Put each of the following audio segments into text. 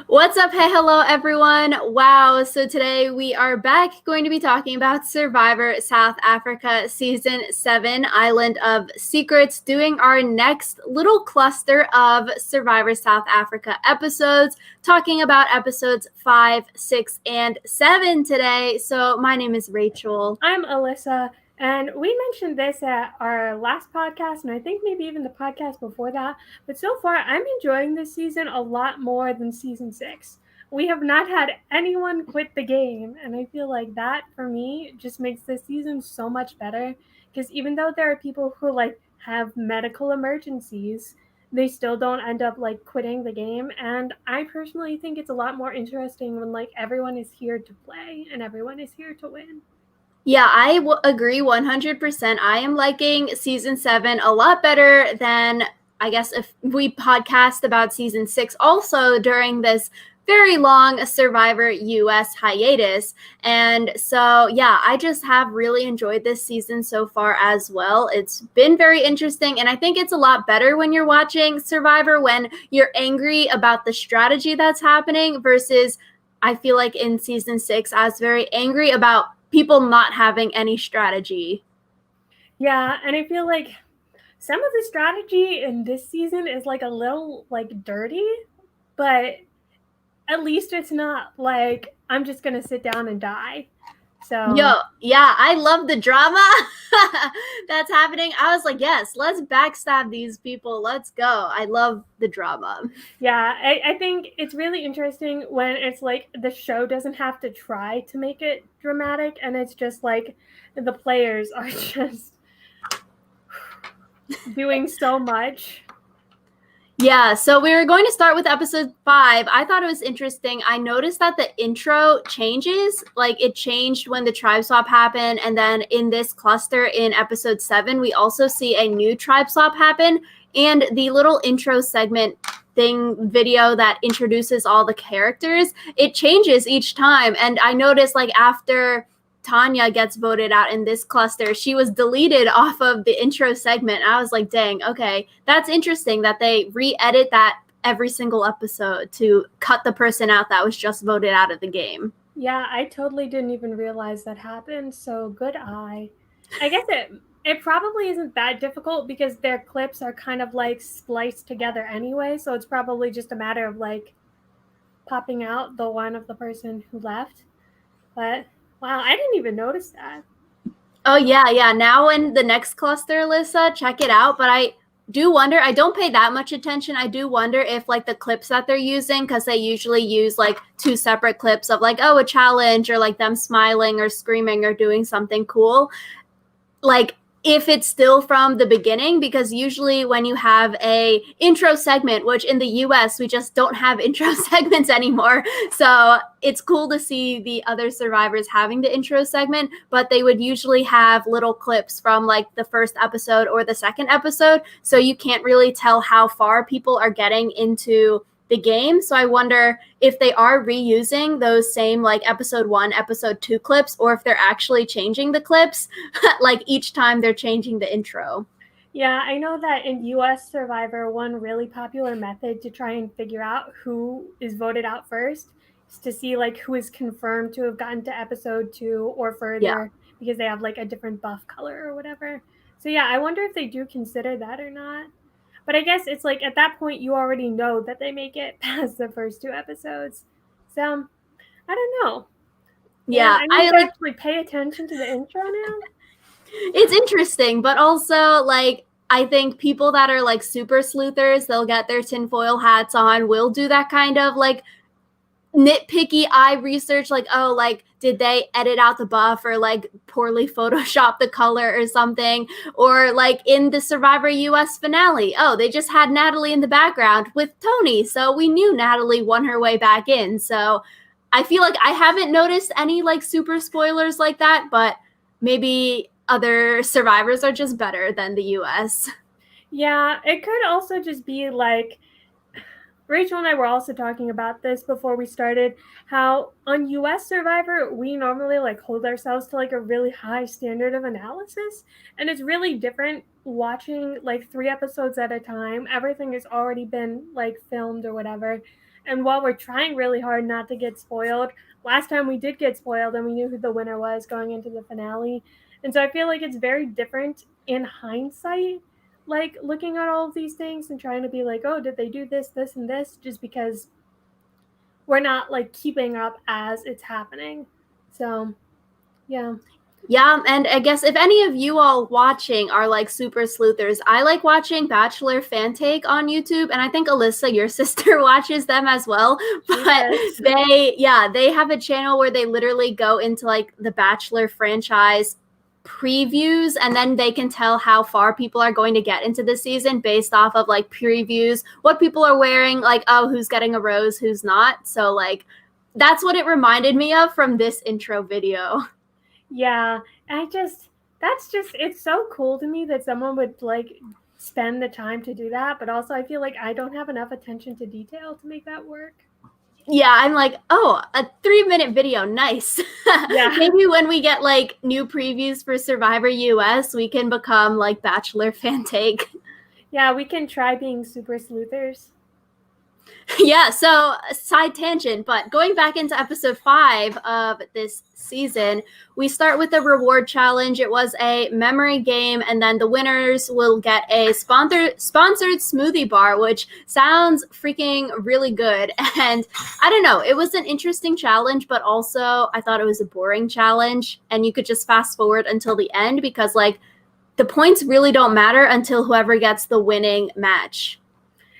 What's up? Hey, hello, everyone. Wow. So today we are back going to be talking about Survivor South Africa Season 7, Island of Secrets, doing our next little cluster of Survivor South Africa episodes, talking about episodes 5, 6, and 7 today. So my name is Rachel. I'm Alyssa, and we mentioned this at our last podcast, and I think maybe even the podcast before that. But so far, I'm enjoying this season a lot more than season 6. We have not had anyone quit the game, and I feel like that for me just makes this season so much better. Because even though there are people who have medical emergencies, they still don't end up quitting the game. And I personally think it's a lot more interesting when everyone is here to play and everyone is here to win. Yeah, I agree 100%. I am liking season 7 a lot better than, I guess, if we podcast about season 6 also during this very long Survivor US hiatus. And so, yeah, I just have really enjoyed this season so far as well. It's been very interesting. And I think it's a lot better when you're watching Survivor when you're angry about the strategy that's happening versus I feel like in season 6, I was very angry about people not having any strategy. Yeah, and I feel like some of the strategy in this season is a little dirty, but at least it's not like I'm just gonna sit down and die. Yo, So yeah, I love the drama that's happening. I was like, yes, let's backstab these people. Let's go. I love the drama. yeah, I think it's really interesting when it's like the show doesn't have to try to make it dramatic, and it's just like the players are just doing so much. Yeah, so we were going to start with episode 5. I thought it was interesting. I noticed that the intro changes. Like it changed when the tribe swap happened. And then in this cluster in episode 7, we also see a new tribe swap happen. And the little intro segment thing video that introduces all the characters, it changes each time. And I noticed like after Tanya gets voted out in this cluster, she was deleted off of the intro segment. I was like, dang, okay, that's interesting that they re-edit that every single episode to cut the person out that was just voted out of the game. Yeah, I totally didn't even realize that happened. So good eye. I guess it probably isn't that difficult because their clips are kind of spliced together anyway, so it's probably just a matter of popping out the one of the person who left. But wow, I didn't even notice that. Oh yeah. Now in the next cluster, Alyssa, check it out. But I do wonder, I don't pay that much attention. I do wonder if like the clips that they're using, because they usually use like 2 separate clips of like, oh, a challenge or like them smiling or screaming or doing something cool. Like if it's still from the beginning, because usually when you have a intro segment, which in the US we just don't have intro segments anymore, so it's cool to see the other survivors having the intro segment, but they would usually have little clips from like the first episode or the second episode, so you can't really tell how far people are getting into the game. So I wonder if they are reusing those same like episode 1, episode 2 clips, or if they're actually changing the clips like each time they're changing the intro. Yeah, I know that in US Survivor, one really popular method to try and figure out who is voted out first is to see who is confirmed to have gotten to episode 2 or Yeah. further because they have a different buff color or whatever. So yeah, I wonder if they do consider that or not. But I guess it's at that point you already know that they make it past the first 2 episodes. So, I don't know. Man, Yeah, I need I to like actually pay attention to the intro now. it's interesting, but also like I think people that are like super sleuthers, they'll get their tinfoil hats on, will do that kind of like nitpicky eye research, like, oh, like did they edit out the buff or like poorly photoshop the color or something, or like in the Survivor US finale, oh, they just had Natalie in the background with Tony, so we knew Natalie won her way back in. So I feel like I haven't noticed any like super spoilers like that, but maybe other survivors are just better than the US. Yeah, it could also just be Rachel and I were also talking about this before we started, how on US Survivor we normally hold ourselves to a really high standard of analysis, and it's really different watching 3 episodes at a time. Everything has already been filmed or whatever. And while we're trying really hard not to get spoiled, last time we did get spoiled and we knew who the winner was going into the finale. And so I feel like it's very different in hindsight, like looking at all of these things and trying to be like, oh, did they do this, this, and this? Just because we're not like keeping up as it's happening. So, yeah. Yeah, and I guess if any of you all watching are like super sleuthers, I like watching Bachelor Fan Take on YouTube, and I think Alyssa, your sister, watches them as well. But they have a channel where they literally go into like the Bachelor franchise previews, and then they can tell how far people are going to get into the season based off of like previews, what people are wearing, like, oh, who's getting a rose, who's not. So like that's what it reminded me of from this intro video. Yeah, it's so cool to me that someone would like spend the time to do that, but also I feel like I don't have enough attention to detail to make that work. Yeah, I'm like, oh, a 3-minute video, nice. Yeah. Maybe when we get like new previews for Survivor US, we can become like Bachelor Fan Take. Yeah, we can try being super sleuthers. Yeah, so side tangent, but going back into episode 5 of this season, we start with a reward challenge. It was a memory game, and then the winners will get a sponsored smoothie bar, which sounds freaking really good. And I don't know, it was an interesting challenge, but also I thought it was a boring challenge, and you could just fast forward until the end because like the points really don't matter until whoever gets the winning match.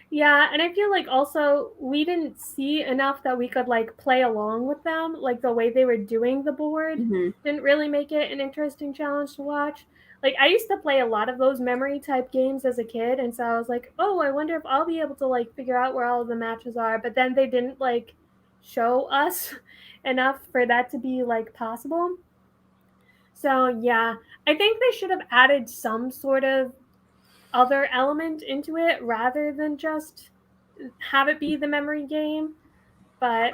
Yeah, and I feel like also we didn't see enough that we could like play along with them. Like the way they were doing the board didn't really make it an interesting challenge to watch. Like I used to play a lot of those memory type games as a kid, and so I was like, oh, I wonder if I'll be able to like figure out where all of the matches are. But then they didn't like show us enough for that to be like possible. So yeah, I think they should have added some sort of other element into it rather than just have it be the memory game. But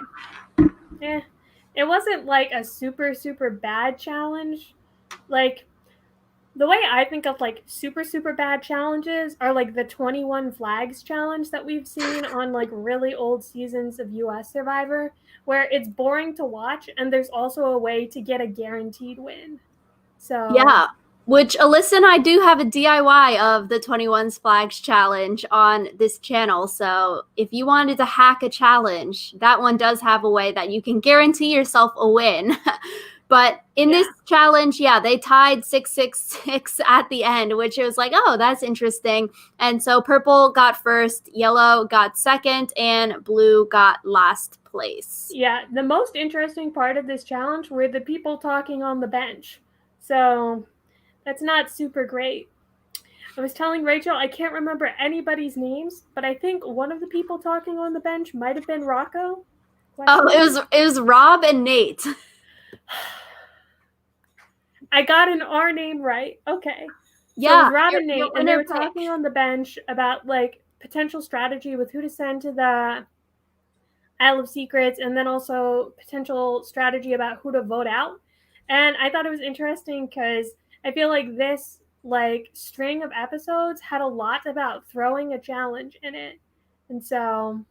it wasn't like a super, super bad challenge. Like the way I think of like super, super bad challenges are like the 21 flags challenge that we've seen on like really old seasons of US Survivor, where it's boring to watch and there's also a way to get a guaranteed win. So yeah, which Alyssa and I do have a DIY of the 21 Flags challenge on this channel. So if you wanted to hack a challenge, that one does have a way that you can guarantee yourself a win. But in this challenge, they tied 666 at the end, which was like, oh, that's interesting. And so purple got first, yellow got second, and blue got last place. Yeah, the most interesting part of this challenge were the people talking on the bench. So that's not super great. I was telling Rachel I can't remember anybody's names, but I think one of the people talking on the bench might have been Rocco. Oh, it was Rob and Nate. I got an R name right. Okay. Yeah. So Rob and Nate, and they were talking on the bench about like potential strategy with who to send to the Isle of Secrets, and then also potential strategy about who to vote out. And I thought it was interesting because I feel like this like string of episodes had a lot about throwing a challenge in it. And so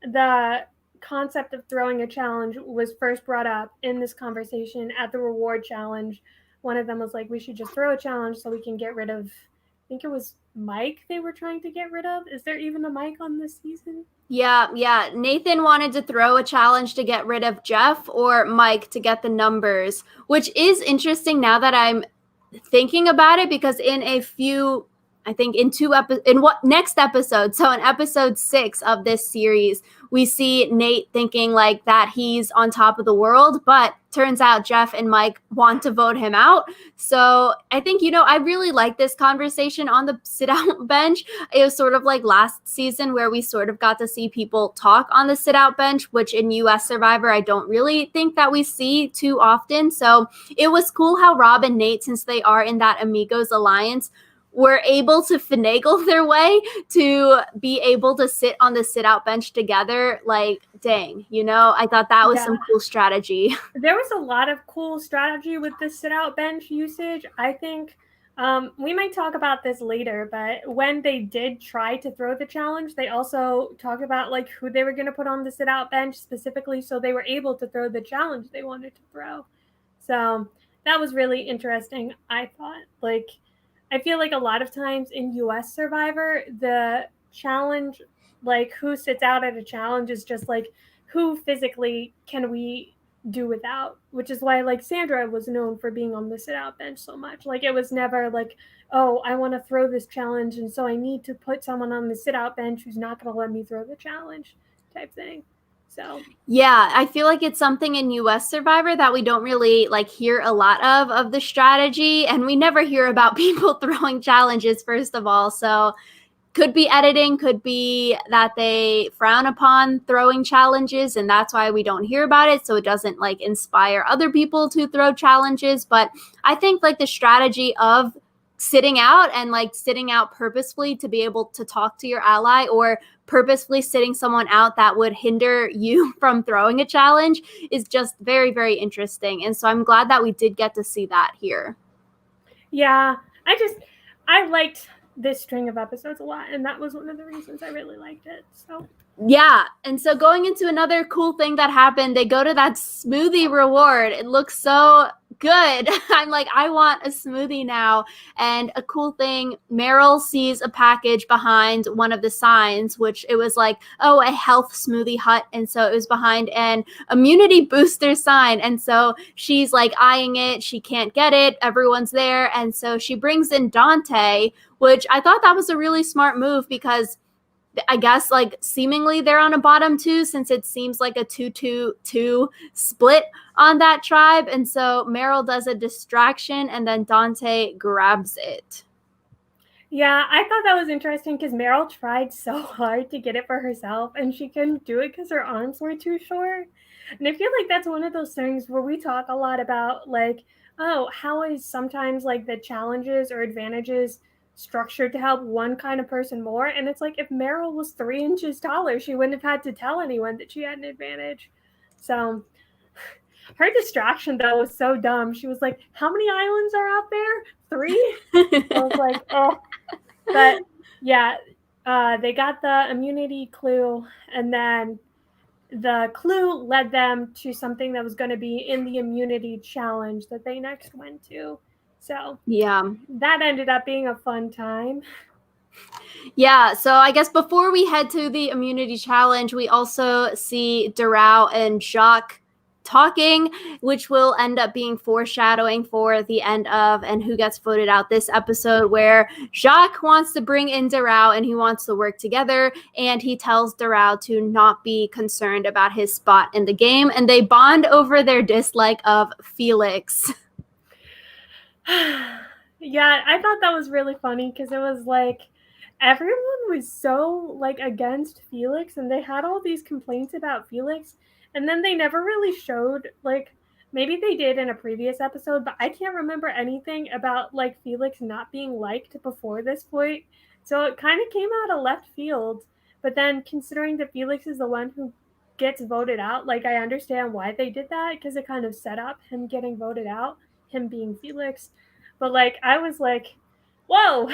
the concept of throwing a challenge was first brought up in this conversation at the reward challenge. One of them was like, we should just throw a challenge so we can get rid of, I think it was Mike they were trying to get rid of. Is there even a Mike on this season? Yeah. Nathan wanted to throw a challenge to get rid of Jeff or Mike to get the numbers, which is interesting now that I'm thinking about it, because in a few, I think in next episode, so in episode 6 of this series, we see Nate thinking like that he's on top of the world, but turns out Jeff and Mike want to vote him out. So I think, I really like this conversation on the sit-out bench. It was sort of like last season where we sort of got to see people talk on the sit-out bench, which in US Survivor, I don't really think that we see too often. So it was cool how Rob and Nate, since they are in that Amigos alliance, were able to finagle their way to be able to sit on the sit-out bench together. Like, dang, I thought that was some cool strategy. There was a lot of cool strategy with the sit-out bench usage. I think We might talk about this later, but when they did try to throw the challenge, they also talked about like who they were going to put on the sit out bench specifically so they were able to throw the challenge they wanted to throw. So that was really interesting, I thought. Like, I feel like a lot of times in US Survivor, the challenge, like who sits out at a challenge, is just like who physically can we do without, which is why like Sandra was known for being on the sit out bench so much. Like it was never like, oh, I want to throw this challenge and so I need to put someone on the sit out bench who's not going to let me throw the challenge type thing. So yeah, I feel like it's something in US Survivor that we don't really like hear a lot of the strategy, and we never hear about people throwing challenges first of all. So could be editing, could be that they frown upon throwing challenges and that's why we don't hear about it, so it doesn't like inspire other people to throw challenges. But I think like the strategy of sitting out and like sitting out purposefully to be able to talk to your ally, or purposefully sitting someone out that would hinder you from throwing a challenge, is just very, very interesting. And so I'm glad that we did get to see that here. yeah, I liked this string of episodes a lot, and that was one of the reasons I really liked it. So yeah, and so going into another cool thing that happened, they go to that smoothie reward. It looks so good. I'm like, I want a smoothie now. And a cool thing, Meryl sees a package behind one of the signs, which it was like, oh, a health smoothie hut. And so it was behind an immunity booster sign. And so she's like eyeing it. She can't get it. Everyone's there. And so she brings in Dante, which I thought that was a really smart move because I guess like seemingly they're on a bottom two, since it seems like a 2-2-2 split on that tribe. And so Meryl does a distraction and then Dante grabs it. yeah, I thought that was interesting because Meryl tried so hard to get it for herself and she couldn't do it because her arms were too short. And I feel like that's one of those things where we talk a lot about like, oh, how is sometimes like the challenges or advantages structured to help one kind of person more? And it's like if Meryl was 3 inches taller, she wouldn't have had to tell anyone that she had an advantage. So her distraction though was so dumb. She was like, how many islands are out there? 3? I was like, oh. But yeah, they got the immunity clue, and then the clue led them to something that was going to be in the immunity challenge that they next went to. So yeah. that ended up being a fun time. Yeah, so I guess before we head to the immunity challenge, we also see Doral and Jacques talking, which will end up being foreshadowing for the end of and who gets voted out this episode, where Jacques wants to bring in Doral and he wants to work together, and he tells Doral to not be concerned about his spot in the game, and they bond over their dislike of Felix. Yeah, I thought that was really funny because it was like everyone was so like against Felix and they had all these complaints about Felix, and then they never really showed, like maybe they did in a previous episode, but I can't remember anything about like Felix not being liked before this point. So it kind of came out of left field. But then considering that Felix is the one who gets voted out, like I understand why they did that because it kind of set up him getting voted out, him being Felix. But like I was like, whoa,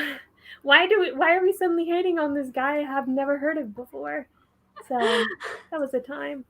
why are we suddenly hating on this guy I have never heard of before? So that was a time.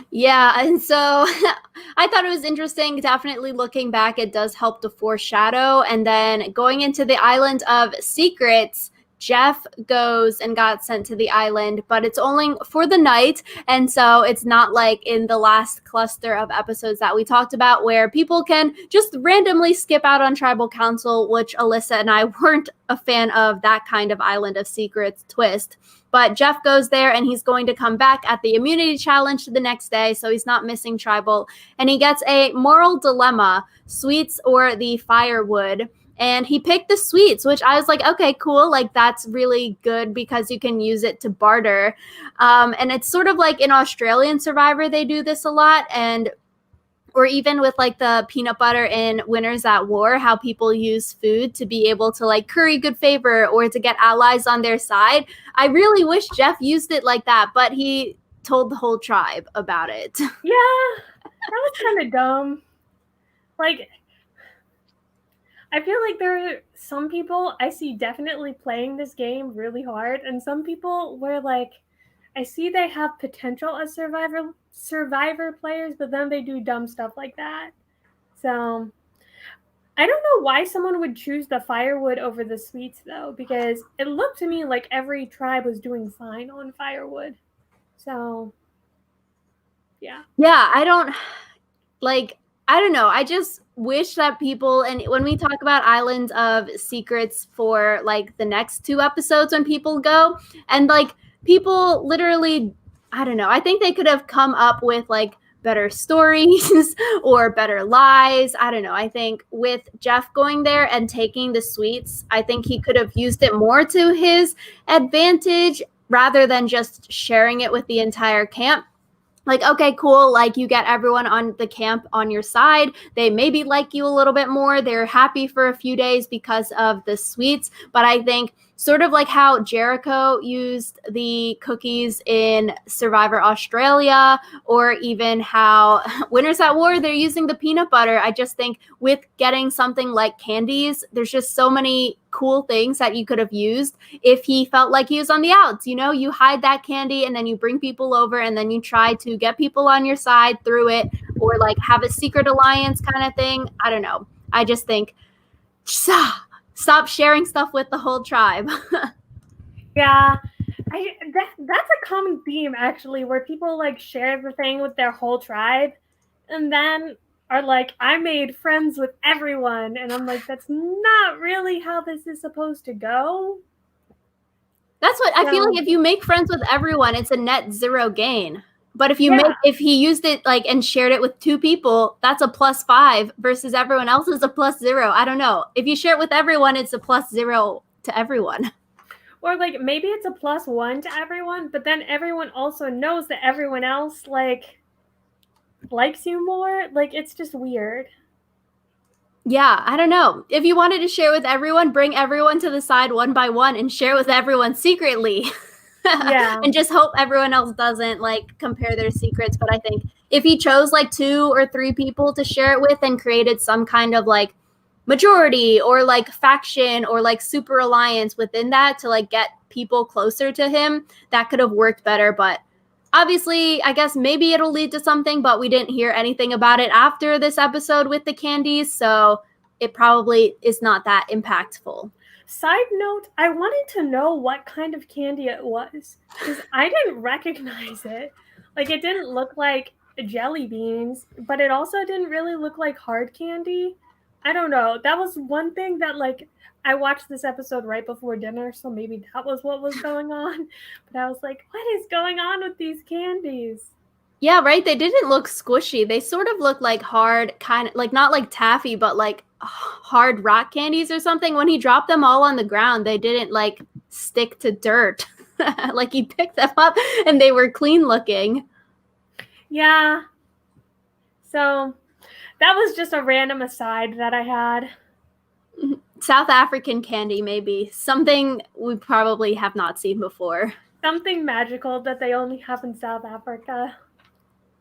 Yeah, and so I thought it was interesting. Definitely looking back, it does help to foreshadow. And then going into the island of secrets, Jeff goes and got sent to the island, but it's only for the night. And so it's not like in the last cluster of episodes that we talked about where people can just randomly skip out on tribal council, which Alyssa and I weren't a fan of that kind of island of secrets twist. But Jeff goes there and he's going to come back at the immunity challenge the next day, so he's not missing tribal. And he gets a moral dilemma, sweets or the firewood. And he picked the sweets, which I was like, okay, cool. Like, that's really good because you can use it to barter. And it's sort of like in Australian Survivor, they do this a lot. And or even with like the peanut butter in Winners at War, how people use food to be able to like curry good favor or to get allies on their side. I really wish Jeff used it like that, but he told the whole tribe about it. Yeah, that was kind of dumb. Like, I feel like there are some people I see definitely playing this game really hard, and some people where like I see they have potential as survivor players, but then they do dumb stuff like that. So I don't know why someone would choose the firewood over the sweets though, because it looked to me like every tribe was doing fine on firewood. So yeah. Yeah, I don't know. I just wish that people, and when we talk about Islands of Secrets for like the next 2 episodes when people go, and like people literally, I don't know. I think they could have come up with like better stories or better lies. I don't know. I think with Jeff going there and taking the sweets, I think he could have used it more to his advantage rather than just sharing it with the entire camp. Like, okay, cool. Like, you get everyone on the camp on your side. They maybe like you a little bit more. They're happy for a few days because of the sweets. But I think sort of like how Jericho used the cookies in Survivor Australia, or even how Winners at War, they're using the peanut butter. I just think with getting something like candies, there's just so many cool things that you could have used if he felt like he was on the outs. You know, you hide that candy and then you bring people over and then you try to get people on your side through it, or like have a secret alliance kind of thing. I don't know. I just think stop sharing stuff with the whole tribe. Yeah. That's a common theme actually, where people like share everything with their whole tribe and then are like, I made friends with everyone, and I'm like, that's not really how this is supposed to go. That's what I feel like. If you make friends with everyone, it's a net zero gain. But if if he used it like and shared it with 2 people, that's a +5 versus everyone else is a +0. I don't know. If you share it with everyone, it's a +0 to everyone. Or like maybe it's a +1 to everyone, but then everyone also knows that everyone else like likes you more. Like, it's just weird. Yeah, I don't know. If you wanted to share with everyone, bring everyone to the side one by one and share with everyone secretly. Yeah. And just hope everyone else doesn't like compare their secrets. But I think if he chose like 2 or 3 people to share it with and created some kind of like majority or like faction or like super alliance within that to like get people closer to him, that could have worked better. But obviously, I guess maybe it'll lead to something, but we didn't hear anything about it after this episode with the candies, so it probably is not that impactful. Side note, I wanted to know what kind of candy it was, because I didn't recognize it. Like, it didn't look like jelly beans, but it also didn't really look like hard candy. I don't know. That was one thing that, like, I watched this episode right before dinner, so maybe that was what was going on. But I was like, what is going on with these candies? Yeah, right? They didn't look squishy. They sort of looked like hard, kind of like not like taffy, but like hard rock candies or something. When he dropped them all on the ground, they didn't like stick to dirt. Like he picked them up and they were clean looking. Yeah. So that was just a random aside that I had. South African candy, maybe. Something we probably have not seen before. Something magical that they only have in South Africa.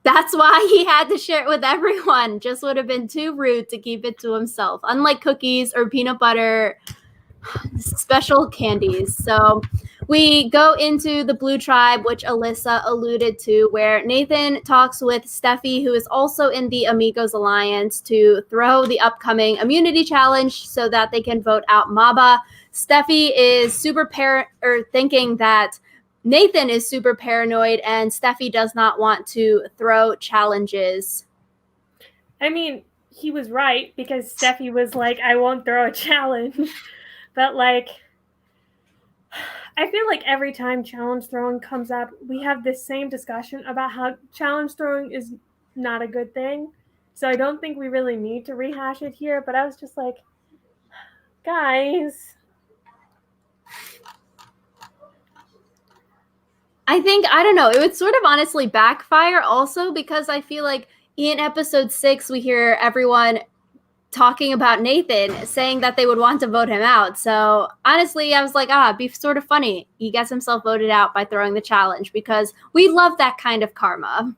That's why he had to share it with everyone. Just would have been too rude to keep it to himself. Unlike cookies or peanut butter, special candies. So we go into the Blue Tribe, which Alyssa alluded to, where Nathan talks with Steffi, who is also in the Amigos Alliance, to throw the upcoming immunity challenge so that they can vote out Maba. Steffi is thinking that Nathan is super paranoid and Steffi does not want to throw challenges. I mean, he was right, because Steffi was like, I won't throw a challenge. But like, I feel like every time challenge throwing comes up, we have this same discussion about how challenge throwing is not a good thing. So I don't think we really need to rehash it here, but I was just like, guys. I think, I don't know, it would sort of honestly backfire also, because I feel like in episode 6, we hear everyone talking about Nathan, saying that they would want to vote him out. So honestly, I was like, it'd be sort of funny. He gets himself voted out by throwing the challenge, because we love that kind of karma.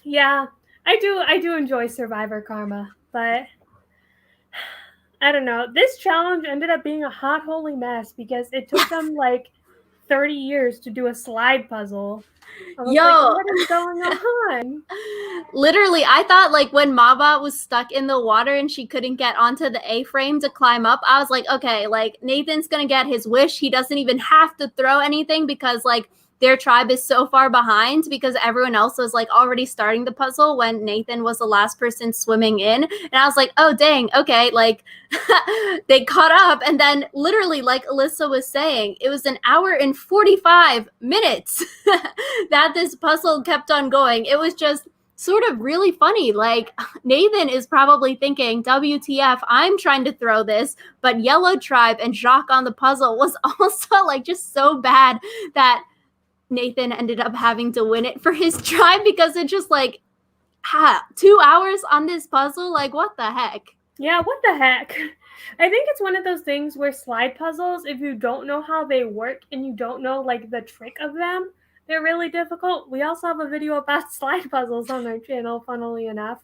Yeah, I do enjoy Survivor karma, but I don't know. This challenge ended up being a hot holy mess because it took them like 30 years to do a slide puzzle. I was like, Yo, what is going on? literally, I thought like when Maba was stuck in the water and she couldn't get onto the A-frame to climb up, I was like, okay, like Nathan's gonna get his wish. He doesn't even have to throw anything because like their tribe is so far behind because everyone else was like already starting the puzzle when Nathan was the last person swimming in. And I was like, oh dang, okay, like they caught up. And then literally, like Alyssa was saying, it was an hour and 45 minutes that this puzzle kept on going. It was just sort of really funny. Like Nathan is probably thinking, WTF, I'm trying to throw this, but Yellow Tribe and Jacques on the puzzle was also like just so bad that Nathan ended up having to win it for his tribe because it just like 2 hours on this puzzle. Like, what the heck? Yeah, what the heck? I think it's one of those things where slide puzzles, if you don't know how they work and you don't know like the trick of them, they're really difficult. We also have a video about slide puzzles on our channel, funnily enough.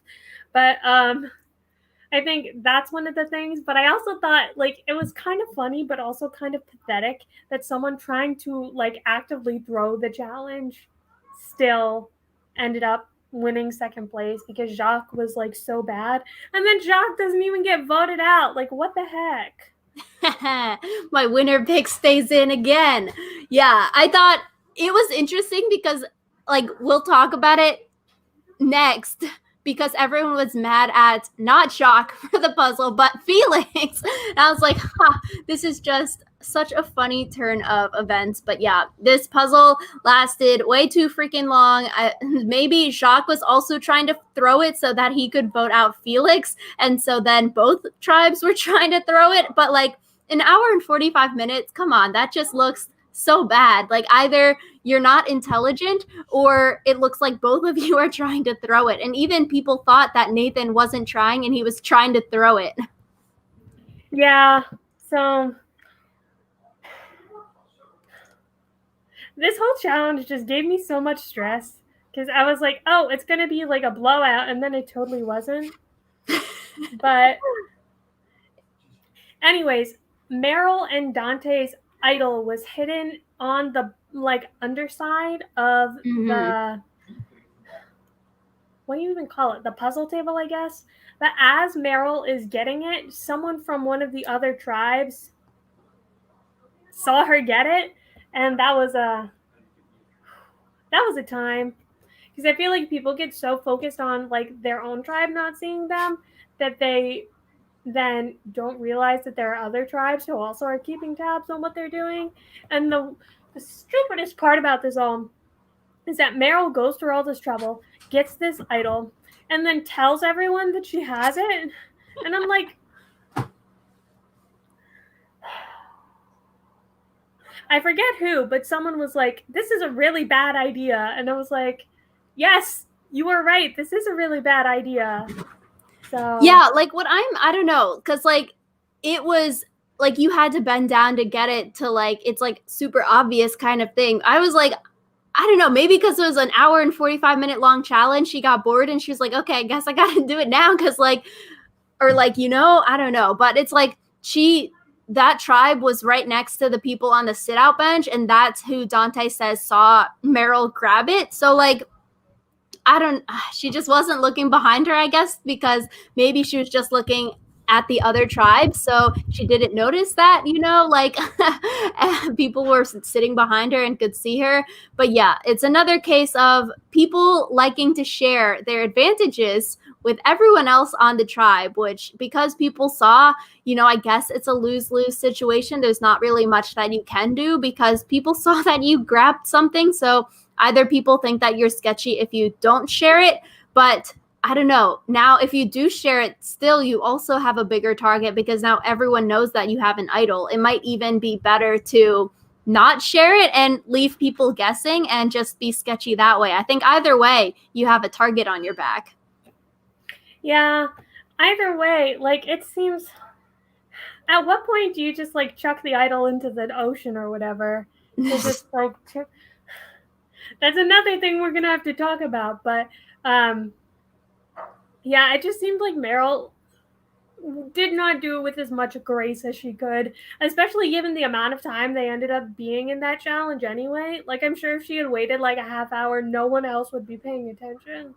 But I think that's one of the things. But I also thought like it was kind of funny, but also kind of pathetic that someone trying to like actively throw the challenge still ended up winning second place because Jacques was like so bad. And then Jacques doesn't even get voted out. Like, what the heck? My winner pick stays in again. Yeah, I thought it was interesting because like we'll talk about it next because everyone was mad at not Jacques for the puzzle, but Felix. And I was like, this is just such a funny turn of events. But yeah, this puzzle lasted way too freaking long. Maybe Jacques was also trying to throw it so that he could vote out Felix. And so then both tribes were trying to throw it. But like an hour and 45 minutes, come on, that just looks so bad. Like either you're not intelligent or it looks like both of you are trying to throw it. And even people thought that Nathan wasn't trying and he was trying to throw it. Yeah, so this whole challenge just gave me so much stress because I was like, oh, it's going to be like a blowout. And then it totally wasn't. But anyways, Meryl and Dante's idol was hidden on the like underside of the, what do you even call it? The puzzle table, I guess. But as Meryl is getting it, someone from one of the other tribes saw her get it, and that was a time because I feel like people get so focused on like their own tribe not seeing them that they then don't realize that there are other tribes who also are keeping tabs on what they're doing. And the stupidest part about this all is that Meryl goes through all this trouble, gets this idol, and then tells everyone that she has it. And I'm like, I forget who, but someone was like, this is a really bad idea. And I was like, yes, you were right. This is a really bad idea. So yeah, like I don't know, because like it was like you had to bend down to get it to like it's like super obvious kind of thing. I was like, I don't know, maybe because it was an hour and 45-minute long challenge, she got bored and she was like, okay, I guess I gotta do it now because like, or like, you know, I don't know, but it's like that tribe was right next to the people on the sit out bench, and that's who Dante says saw Meryl grab it. So like she just wasn't looking behind her, I guess, because maybe she was just looking at the other tribe. So she didn't notice that, you know, like people were sitting behind her and could see her. But yeah, it's another case of people liking to share their advantages with everyone else on the tribe, which because people saw, you know, I guess it's a lose-lose situation. There's not really much that you can do because people saw that you grabbed something. So either people think that you're sketchy if you don't share it, but I don't know. Now, if you do share it, still, you also have a bigger target because now everyone knows that you have an idol. It might even be better to not share it and leave people guessing and just be sketchy that way. I think either way, you have a target on your back. Yeah, either way, like it seems. At what point do you just like chuck the idol into the ocean or whatever? It's just like that's another thing we're gonna have to talk about. But yeah, it just seemed like Meryl did not do it with as much grace as she could, especially given the amount of time they ended up being in that challenge anyway. Like, I'm sure if she had waited like a half hour, no one else would be paying attention.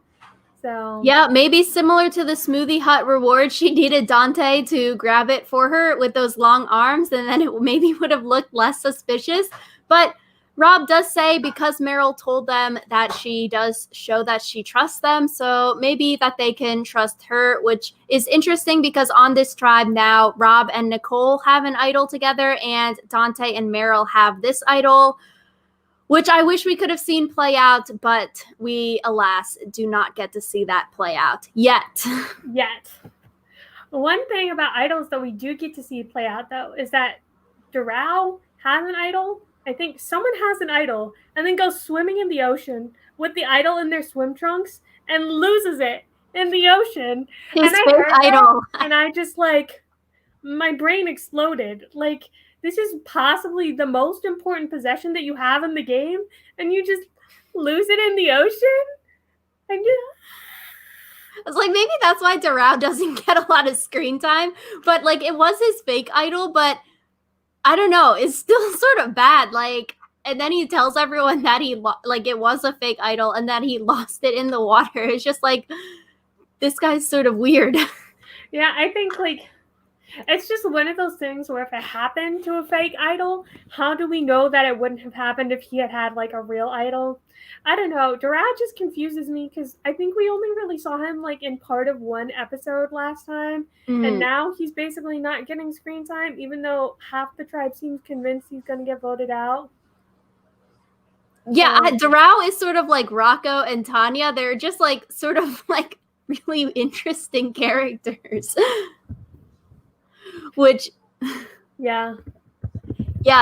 So Yeah, maybe similar to the Smoothie Hut reward, she needed Dante to grab it for her with those long arms, and then it maybe would have looked less suspicious. But Rob does say because Meryl told them that she does show that she trusts them, so maybe that they can trust her, which is interesting because on this tribe now, Rob and Nicole have an idol together, and Dante and Meryl have this idol, which I wish we could have seen play out, but we, alas, do not get to see that play out yet. One thing about idols that we do get to see play out, though, is that Doral has an idol. I think someone has an idol and then goes swimming in the ocean with the idol in their swim trunks and loses it in the ocean. His and I fake heard idol. that, and I just, like, my brain exploded. Like, this is possibly the most important possession that you have in the game, and you just lose it in the ocean? I was like, maybe that's why Doral doesn't get a lot of screen time. But, like, it was his fake idol, but I don't know. It's still sort of bad. Like, and then he tells everyone that it was a fake idol and that he lost it in the water. It's just like, this guy's sort of weird. Yeah, I think, like, it's just one of those things where if it happened to a fake idol, how do we know that it wouldn't have happened if he had like a real idol? I don't know. Doral just confuses me because I think we only really saw him like in part of one episode last time, and now he's basically not getting screen time, even though half the tribe seems convinced he's going to get voted out. Yeah, Doral is sort of like Rocco and Tanya. They're just like sort of like really interesting characters. Which, yeah,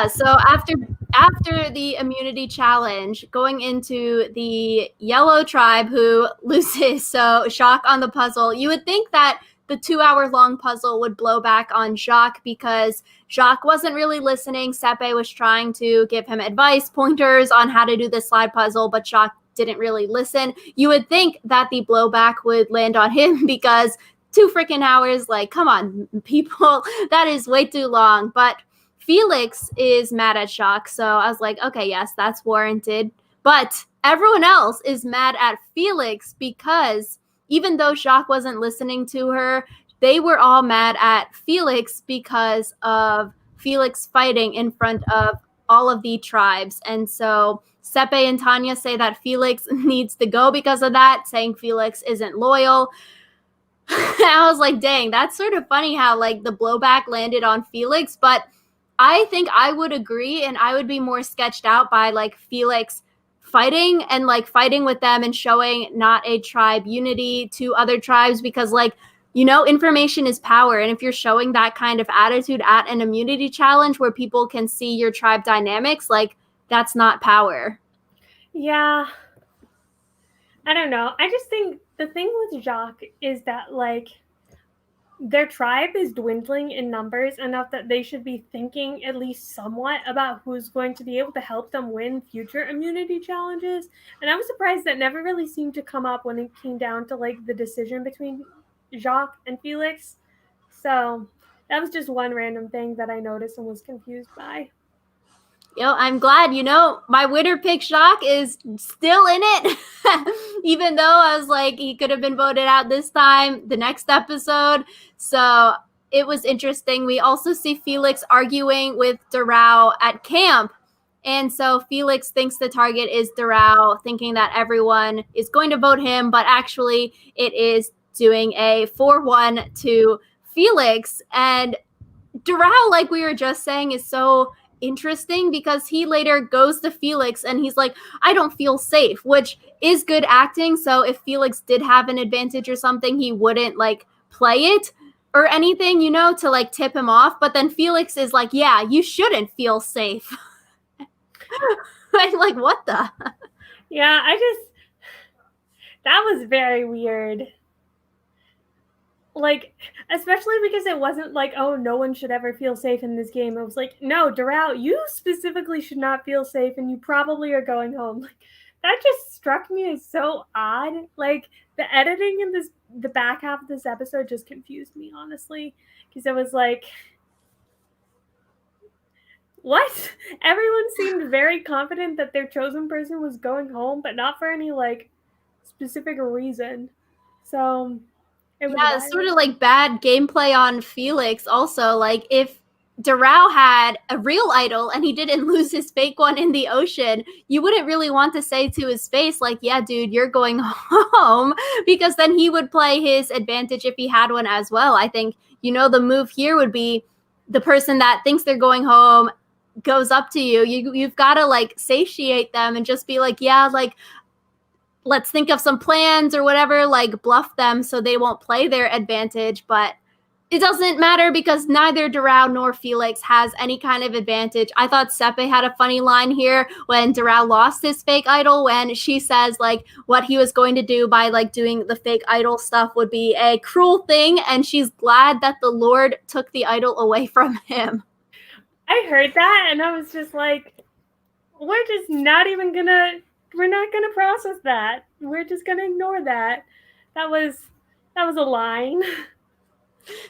so after the immunity challenge, going into the yellow tribe who loses, so Jacques on the puzzle, you would think that the 2-hour-long puzzle would blow back on Jacques because Jacques wasn't really listening. Sepe was trying to give him advice, pointers on how to do the slide puzzle, but Jacques didn't really listen. You would think that the blowback would land on him because 2 freaking hours, like, come on, people, that is way too long. But Felix is mad at Jacques, so I was like, okay, yes, that's warranted. But everyone else is mad at Felix because even though Jacques wasn't listening to her, they were all mad at Felix because of Felix fighting in front of all of the tribes. And so Sepe and Tanya say that Felix needs to go because of that, saying Felix isn't loyal. I was like, dang, that's sort of funny how like the blowback landed on Felix, but I think I would agree and I would be more sketched out by like Felix fighting and like fighting with them and showing not a tribe unity to other tribes because like, you know, information is power. And if you're showing that kind of attitude at an immunity challenge where people can see your tribe dynamics, like that's not power. Yeah. I don't know. I just think the thing with Jacques is that, like, their tribe is dwindling in numbers enough that they should be thinking at least somewhat about who's going to be able to help them win future immunity challenges. And I was surprised that never really seemed to come up when it came down to, like, the decision between Jacques and Felix. So that was just one random thing that I noticed and was confused by. I'm glad, my winner pick Jacques is still in it. Even though I was like, he could have been voted out this time, the next episode. So it was interesting. We also see Felix arguing with Doral at camp. And so Felix thinks the target is Doral, thinking that everyone is going to vote him, but actually it is doing a 4-1 to Felix. And Doral, like we were just saying, is so interesting because he later goes to Felix and he's like, I don't feel safe, which is good acting. So if Felix did have an advantage or something, he wouldn't like play it or anything, to like tip him off. But then Felix is like, yeah, you shouldn't feel safe. I'm like, what the? Yeah, that was very weird. Like, especially because it wasn't like, oh, no one should ever feel safe in this game. It was like, no, Doral, you specifically should not feel safe and you probably are going home. Like, that just struck me as so odd. Like the editing in the back half of this episode just confused me, honestly, because it was like, what? Everyone seemed very confident that their chosen person was going home, but not for any like specific reason. So it was Yeah, it's sort wild. of like bad gameplay on Felix also. Like if Doral had a real idol and he didn't lose his fake one in the ocean, you wouldn't really want to say to his face, like, yeah, dude, you're going home, because then he would play his advantage if he had one as well. I think, the move here would be the person that thinks they're going home goes up to you. You've got to like satiate them and just be like, yeah, like, let's think of some plans or whatever, like bluff them so they won't play their advantage. But it doesn't matter because neither Doral nor Felix has any kind of advantage. I thought Sepe had a funny line here when Doral lost his fake idol, when she says like what he was going to do by like doing the fake idol stuff would be a cruel thing, and she's glad that the Lord took the idol away from him. I heard that and I was just like, we're just not even gonna we're not gonna process that. We're just gonna ignore that. That was a line.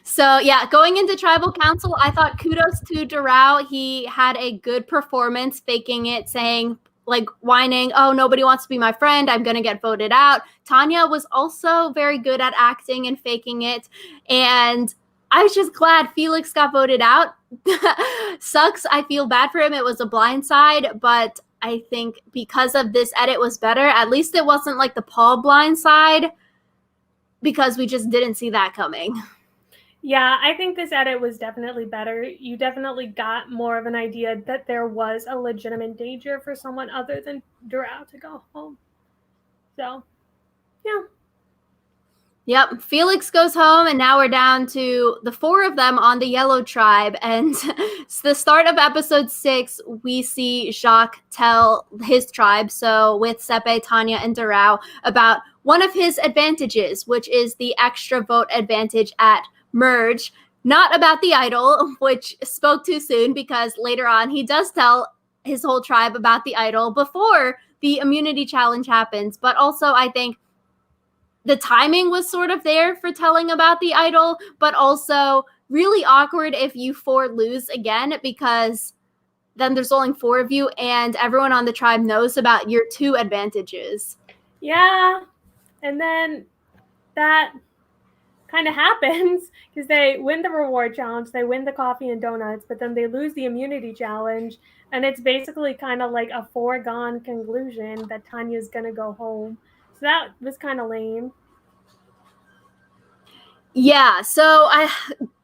So yeah, going into tribal council, I thought kudos to Doral. He had a good performance, faking it, saying like whining, oh, nobody wants to be my friend, I'm gonna get voted out. Tanya was also very good at acting and faking it. And I was just glad Felix got voted out. Sucks. I feel bad for him. It was a blindside, but I think because of this edit was better. At least it wasn't like the Paul blindside, because we just didn't see that coming. Yeah, I think this edit was definitely better. You definitely got more of an idea that there was a legitimate danger for someone other than Doral to go home. So, yeah. Yep, Felix goes home, and now we're down to the four of them on the Yellow Tribe. And it's the start of episode 6, we see Jacques tell his tribe, so with Sepe, Tanya, and Doral, about one of his advantages, which is the extra vote advantage at Merge. Not about the idol, which spoke too soon, because later on he does tell his whole tribe about the idol before the immunity challenge happens. But also, I think the timing was sort of there for telling about the idol, but also really awkward if you 4 lose again, because then there's only 4 of you and everyone on the tribe knows about your 2 advantages. Yeah. And then that kind of happens because they win the reward challenge, they win the coffee and donuts, but then they lose the immunity challenge. And it's basically kind of like a foregone conclusion that Tanya's going to go home. So that was kind of lame. Yeah, so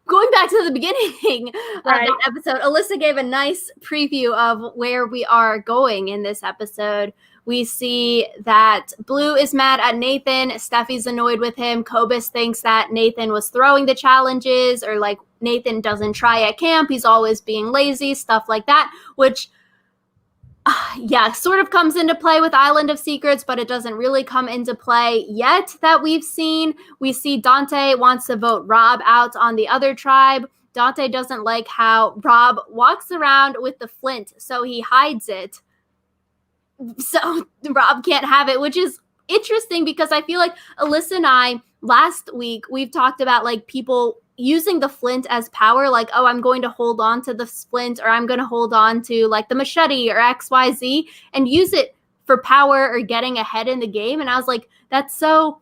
going back to the beginning of that episode, Alyssa gave a nice preview of where we are going in this episode. We see that Blue is mad at Nathan. Steffi's annoyed with him. Cobus thinks that Nathan was throwing the challenges, or like Nathan doesn't try at camp. He's always being lazy, stuff like that, which yeah, sort of comes into play with Island of Secrets, but it doesn't really come into play yet that we've seen. We see Dante wants to vote Rob out on the other tribe. Dante doesn't like how Rob walks around with the flint, so he hides it. So Rob can't have it, which is interesting because I feel like Alyssa and I last week, we've talked about like people using the flint as power, like, oh, I'm going to hold on to the flint, or I'm going to hold on to like the machete or XYZ and use it for power or getting ahead in the game. And I was like, that's so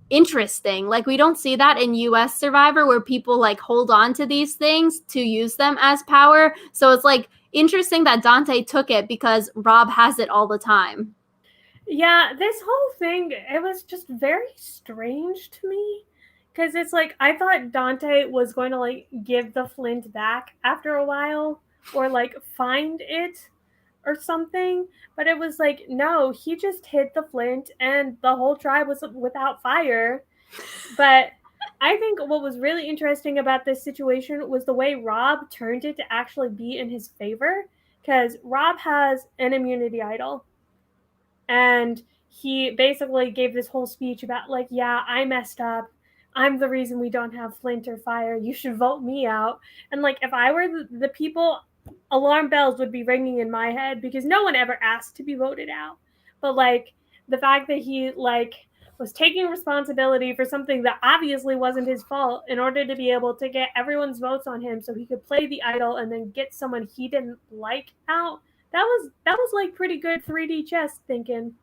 interesting. Like, we don't see that in US Survivor, where people like hold on to these things to use them as power. So it's like interesting that Dante took it because Rob has it all the time. Yeah, this whole thing, it was just very strange to me. Because it's like, I thought Dante was going to like give the flint back after a while, or like find it or something. But it was like, no, he just hit the flint and the whole tribe was without fire. But I think what was really interesting about this situation was the way Rob turned it to actually be in his favor. Because Rob has an immunity idol. And he basically gave this whole speech about like, yeah, I messed up. I'm the reason we don't have flint or fire. You should vote me out. And like, if I were the people, alarm bells would be ringing in my head because no one ever asked to be voted out. but like the fact that he like was taking responsibility for something that obviously wasn't his fault in order to be able to get everyone's votes on him so he could play the idol and then get someone he didn't like out. That was like pretty good 3D chess thinking.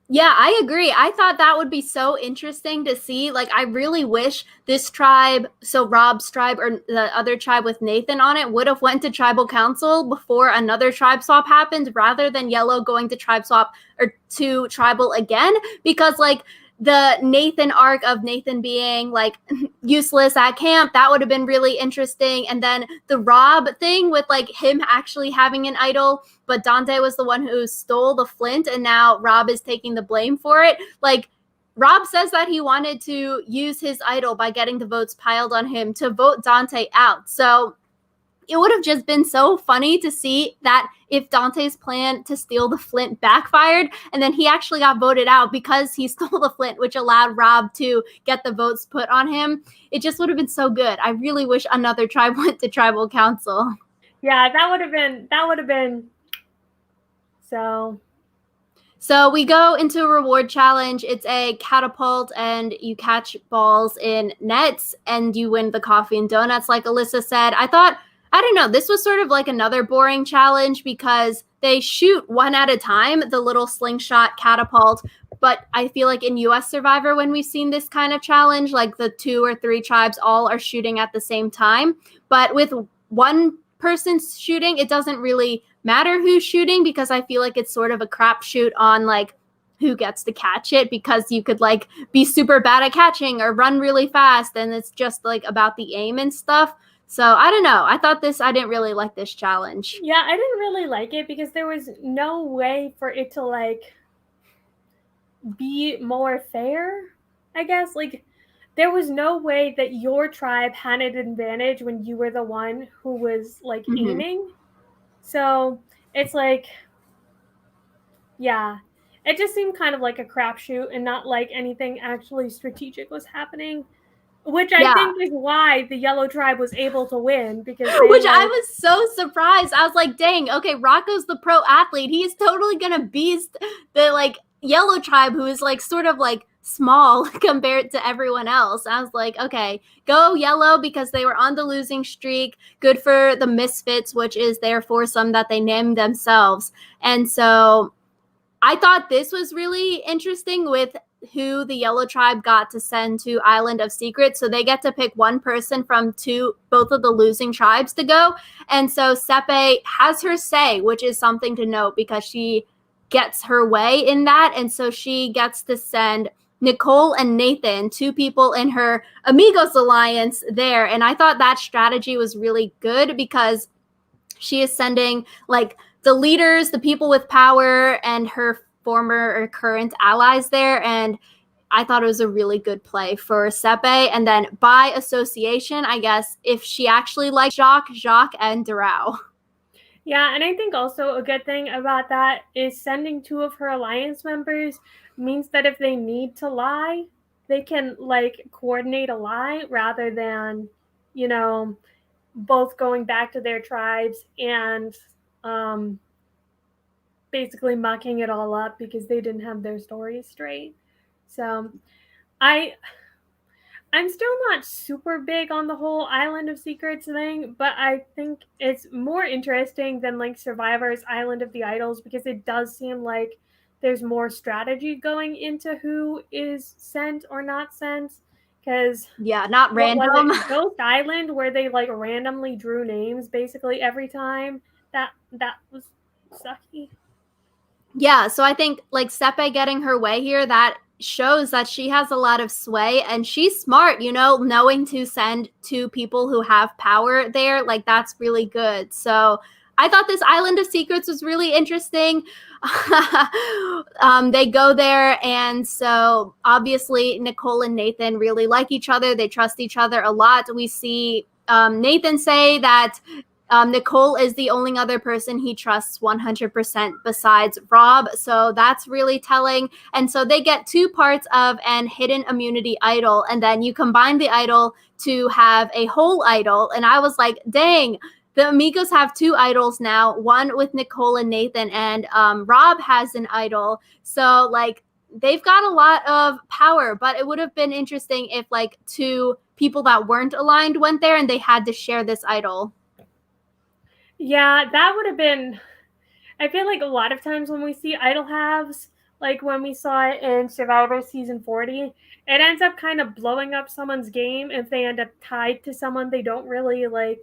Yeah, I agree. I thought that would be so interesting to see. Like, I really wish this tribe, so Rob's tribe or the other tribe with Nathan on it, would have went to tribal council before another tribe swap happened, rather than Yellow going to tribe swap or to tribal again. Because like the Nathan arc of Nathan being like useless at camp, that would have been really interesting. And then the Rob thing with like him actually having an idol, but Dante was the one who stole the flint, and now Rob is taking the blame for it. Like, Rob says that he wanted to use his idol by getting the votes piled on him to vote Dante out. So it would have just been so funny to see that if Dante's plan to steal the flint backfired, and then he actually got voted out because he stole the flint, which allowed Rob to get the votes put on him. It just would have been so good. I really wish another tribe went to tribal council. Yeah, that would have been So we go into a reward challenge. It's a catapult, and you catch balls in nets, and you win the coffee and donuts, like Alyssa said. I don't know, this was sort of like another boring challenge because they shoot one at a time, the little slingshot catapult. But I feel like in US Survivor, when we've seen this kind of challenge, like the 2 or 3 tribes all are shooting at the same time. But with one person shooting, it doesn't really matter who's shooting, because I feel like it's sort of a crapshoot on like who gets to catch it, because you could like be super bad at catching or run really fast, and it's just like about the aim and stuff. So I don't know. I didn't really like this challenge. Yeah, I didn't really like it because there was no way for it to like be more fair, I guess. Like, there was no way that your tribe had an advantage when you were the one who was like aiming. So it's like, yeah, it just seemed kind of like a crapshoot and not like anything actually strategic was happening. Which I think is why the Yellow tribe was able to win, because I was so surprised. I was like, dang, okay, Rocco's the pro athlete. He's totally gonna beast the like Yellow tribe, who is like sort of like small compared to everyone else. I was like, okay, go Yellow, because they were on the losing streak. Good for the Misfits, which is their foursome that they named themselves. And so I thought this was really interesting with who the Yellow tribe got to send to Island of Secrets. So they get to pick one person from both of the losing tribes to go. And so Sepe has her say, which is something to note because she gets her way in that. And so she gets to send Nicole and Nathan, 2 people in her Amigos Alliance there. And I thought that strategy was really good, because she is sending like the leaders, the people with power, and her former or current allies there. And I thought it was a really good play for Sepe. And then by association, I guess, if she actually likes Jacques and Doral. Yeah, and I think also a good thing about that is sending 2 of her alliance members means that if they need to lie, they can like coordinate a lie rather than, you know, both going back to their tribes and basically mucking it all up because they didn't have their stories straight. So I'm still not super big on the whole Island of Secrets thing, but I think it's more interesting than like Survivor's Island of the Idols, because it does seem like there's more strategy going into who is sent or not sent. Because not random. Ghost Island, where they like randomly drew names basically every time, that was sucky. Yeah, so I think like Sepe getting her way here, that shows that she has a lot of sway, and she's smart, knowing to send 2 people who have power there. Like, that's really good. So I thought this Island of Secrets was really interesting. They go there, and so obviously Nicole and Nathan really like each other. They trust each other a lot. We see Nathan say that Nicole is the only other person he trusts 100% besides Rob. So that's really telling. And so they get 2 parts of an hidden immunity idol. And then you combine the idol to have a whole idol. And I was like, dang, the Amigos have 2 idols now, one with Nicole and Nathan, and Rob has an idol. So, like, they've got a lot of power, but it would have been interesting if, like, 2 people that weren't aligned went there and they had to share this idol. Yeah, that would have been... I feel like a lot of times when we see idol halves, like when we saw it in Survivor Season 40, it ends up kind of blowing up someone's game if they end up tied to someone they don't really, like,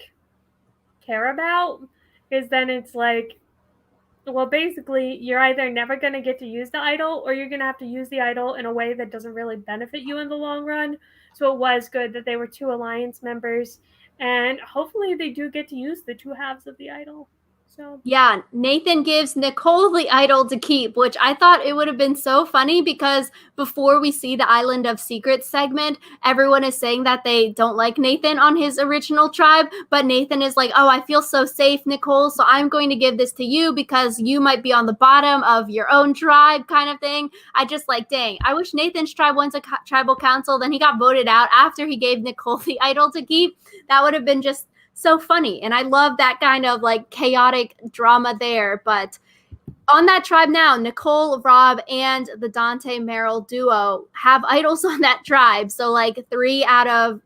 care about. Because then it's like, well, basically, you're either never going to get to use the idol, or you're going to have to use the idol in a way that doesn't really benefit you in the long run. So it was good that they were 2 alliance members, and hopefully they do get to use the 2 halves of the idol. So Yeah, Nathan gives Nicole the idol to keep, which I thought it would have been so funny because before we see the Island of Secrets segment, everyone is saying that they don't like Nathan on his original tribe, but Nathan is like, oh, I feel so safe, Nicole, so I'm going to give this to you because you might be on the bottom of your own tribe kind of thing. I just like, dang, I wish Nathan's tribe went to tribal council, then he got voted out after he gave Nicole the idol to keep. That would have been just so funny. And I love that kind of like chaotic drama there. But on that tribe now, Nicole, Rob, and the Dante Meryl duo have idols on that tribe. So like 3 out of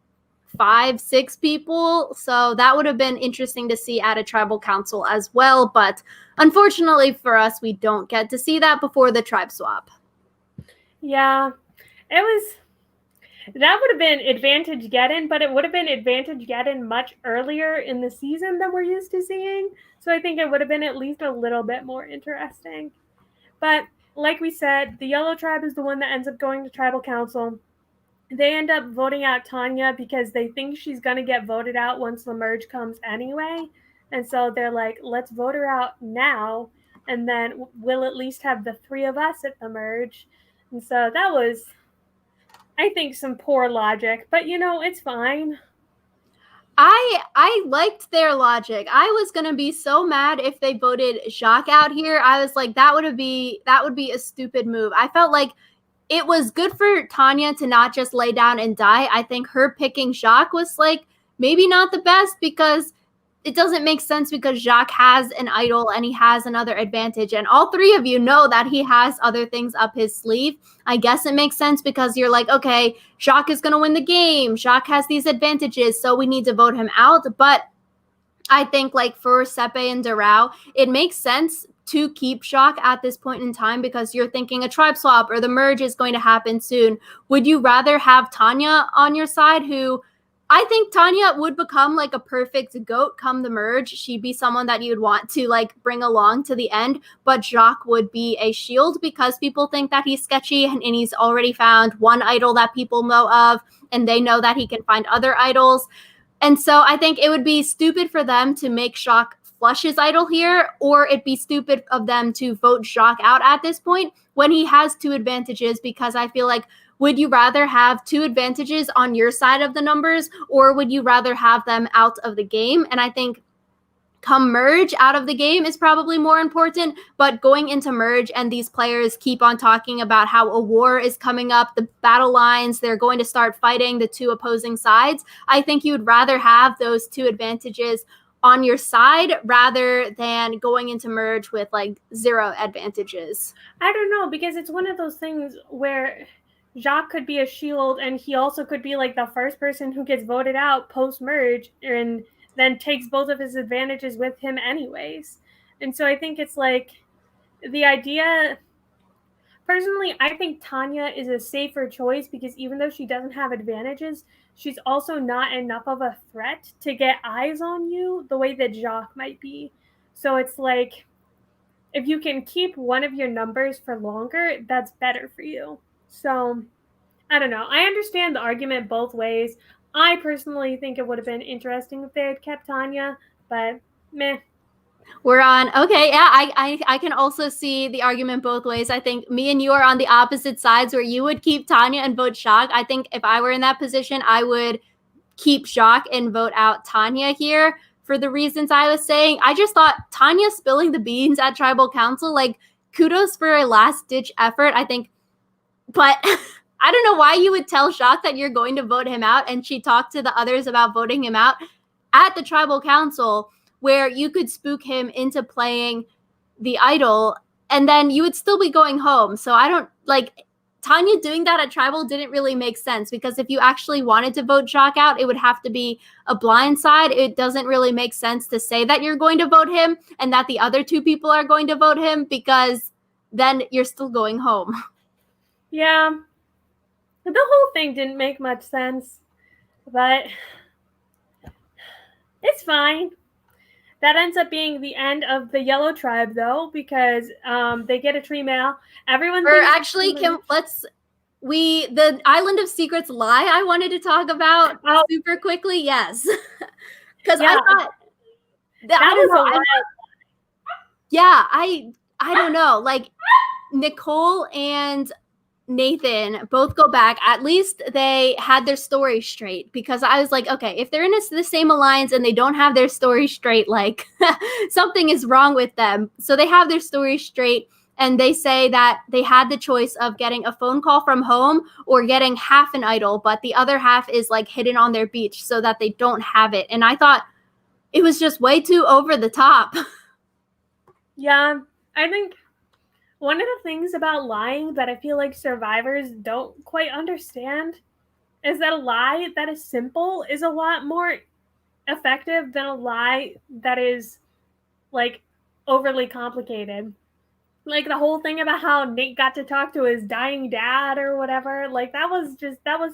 5, 6 people. So that would have been interesting to see at a tribal council as well. But unfortunately for us, we don't get to see that before the tribe swap. yeah, that would have been advantage Geddon, but it would have been advantage Geddon much earlier in the season than we're used to seeing. So I think it would have been at least a little bit more interesting. But like we said, the yellow tribe is the one that ends up going to tribal council. They end up voting out Tanya because they think she's going to get voted out once the merge comes anyway. And so they're like, let's vote her out now, and then we'll at least have the 3 of us at the merge. And so that was, I think, some poor logic, but it's fine. I liked their logic. I was gonna be so mad if they voted Jacques out here. I was like, that would be a stupid move. I felt like it was good for Tanya to not just lay down and die. I think her picking Jacques was like maybe not the best because it doesn't make sense because Jacques has an idol and he has another advantage. And all 3 of you know that he has other things up his sleeve. I guess it makes sense because you're like, okay, Jacques is going to win the game. Jacques has these advantages, so we need to vote him out. But I think like for Sepe and Doral, it makes sense to keep Jacques at this point in time because you're thinking a tribe swap or the merge is going to happen soon. Would you rather have Tanya on your side, who I think Tanya would become like a perfect goat come the merge. She'd be someone that you'd want to like bring along to the end, but Jacques would be a shield because people think that he's sketchy and he's already found one idol that people know of and they know that he can find other idols. And so I think it would be stupid for them to make Jacques flush his idol here, or it'd be stupid of them to vote Jacques out at this point when he has 2 advantages, because I feel like, would you rather have 2 advantages on your side of the numbers, or would you rather have them out of the game? And I think come merge, out of the game is probably more important, but going into merge and these players keep on talking about how a war is coming up, the battle lines, they're going to start fighting the 2 opposing sides. I think you'd rather have those 2 advantages on your side rather than going into merge with like 0 advantages. I don't know, because it's one of those things where Jacques could be a shield and he also could be like the first person who gets voted out post-merge and then takes both of his advantages with him anyways. And so I think it's like the idea... Personally, I think Tanya is a safer choice because even though she doesn't have advantages, she's also not enough of a threat to get eyes on you the way that Jacques might be. So it's like, if you can keep one of your numbers for longer, that's better for you. So, I don't know. I understand the argument both ways. I personally think it would have been interesting if they had kept Tanya, but meh. We're on. Okay, yeah, I can also see the argument both ways. I think me and you are on the opposite sides where you would keep Tanya and vote Jacques. I think if I were in that position, I would keep Jacques and vote out Tanya here for the reasons I was saying. I just thought Tanya spilling the beans at Tribal Council, like, kudos for a last-ditch effort, I think. But I don't know why you would tell Jacques that you're going to vote him out, and she talked to the others about voting him out at the Tribal Council where you could spook him into playing the idol and then you would still be going home. So I don't like Tanya doing that at Tribal didn't really make sense because if you actually wanted to vote Jacques out, it would have to be a blind side. It doesn't really make sense to say that you're going to vote him and that the other two people are going to vote him because then you're still going home. Yeah. The whole thing didn't make much sense, but it's fine. That ends up being the end of the Yellow Tribe, though, because they get a tree mail. Everyone. Or actually, the Island of Secrets lie I wanted to talk about super quickly. Yes, because I thought I don't know. I don't know. Like Nicole and Nathan both go back. At least they had their story straight because I was like, okay, if they're in the same alliance and they don't have their story straight, like something is wrong with them. So they have their story straight and they say that they had the choice of getting a phone call from home or getting half an idol, but the other half is like hidden on their beach so that they don't have it. And I thought it was just way too over the top. Yeah, I think one of the things about lying that I feel like survivors don't quite understand is that a lie that is simple is a lot more effective than a lie that is like overly complicated. Like the whole thing about how Nate got to talk to his dying dad or whatever, like that was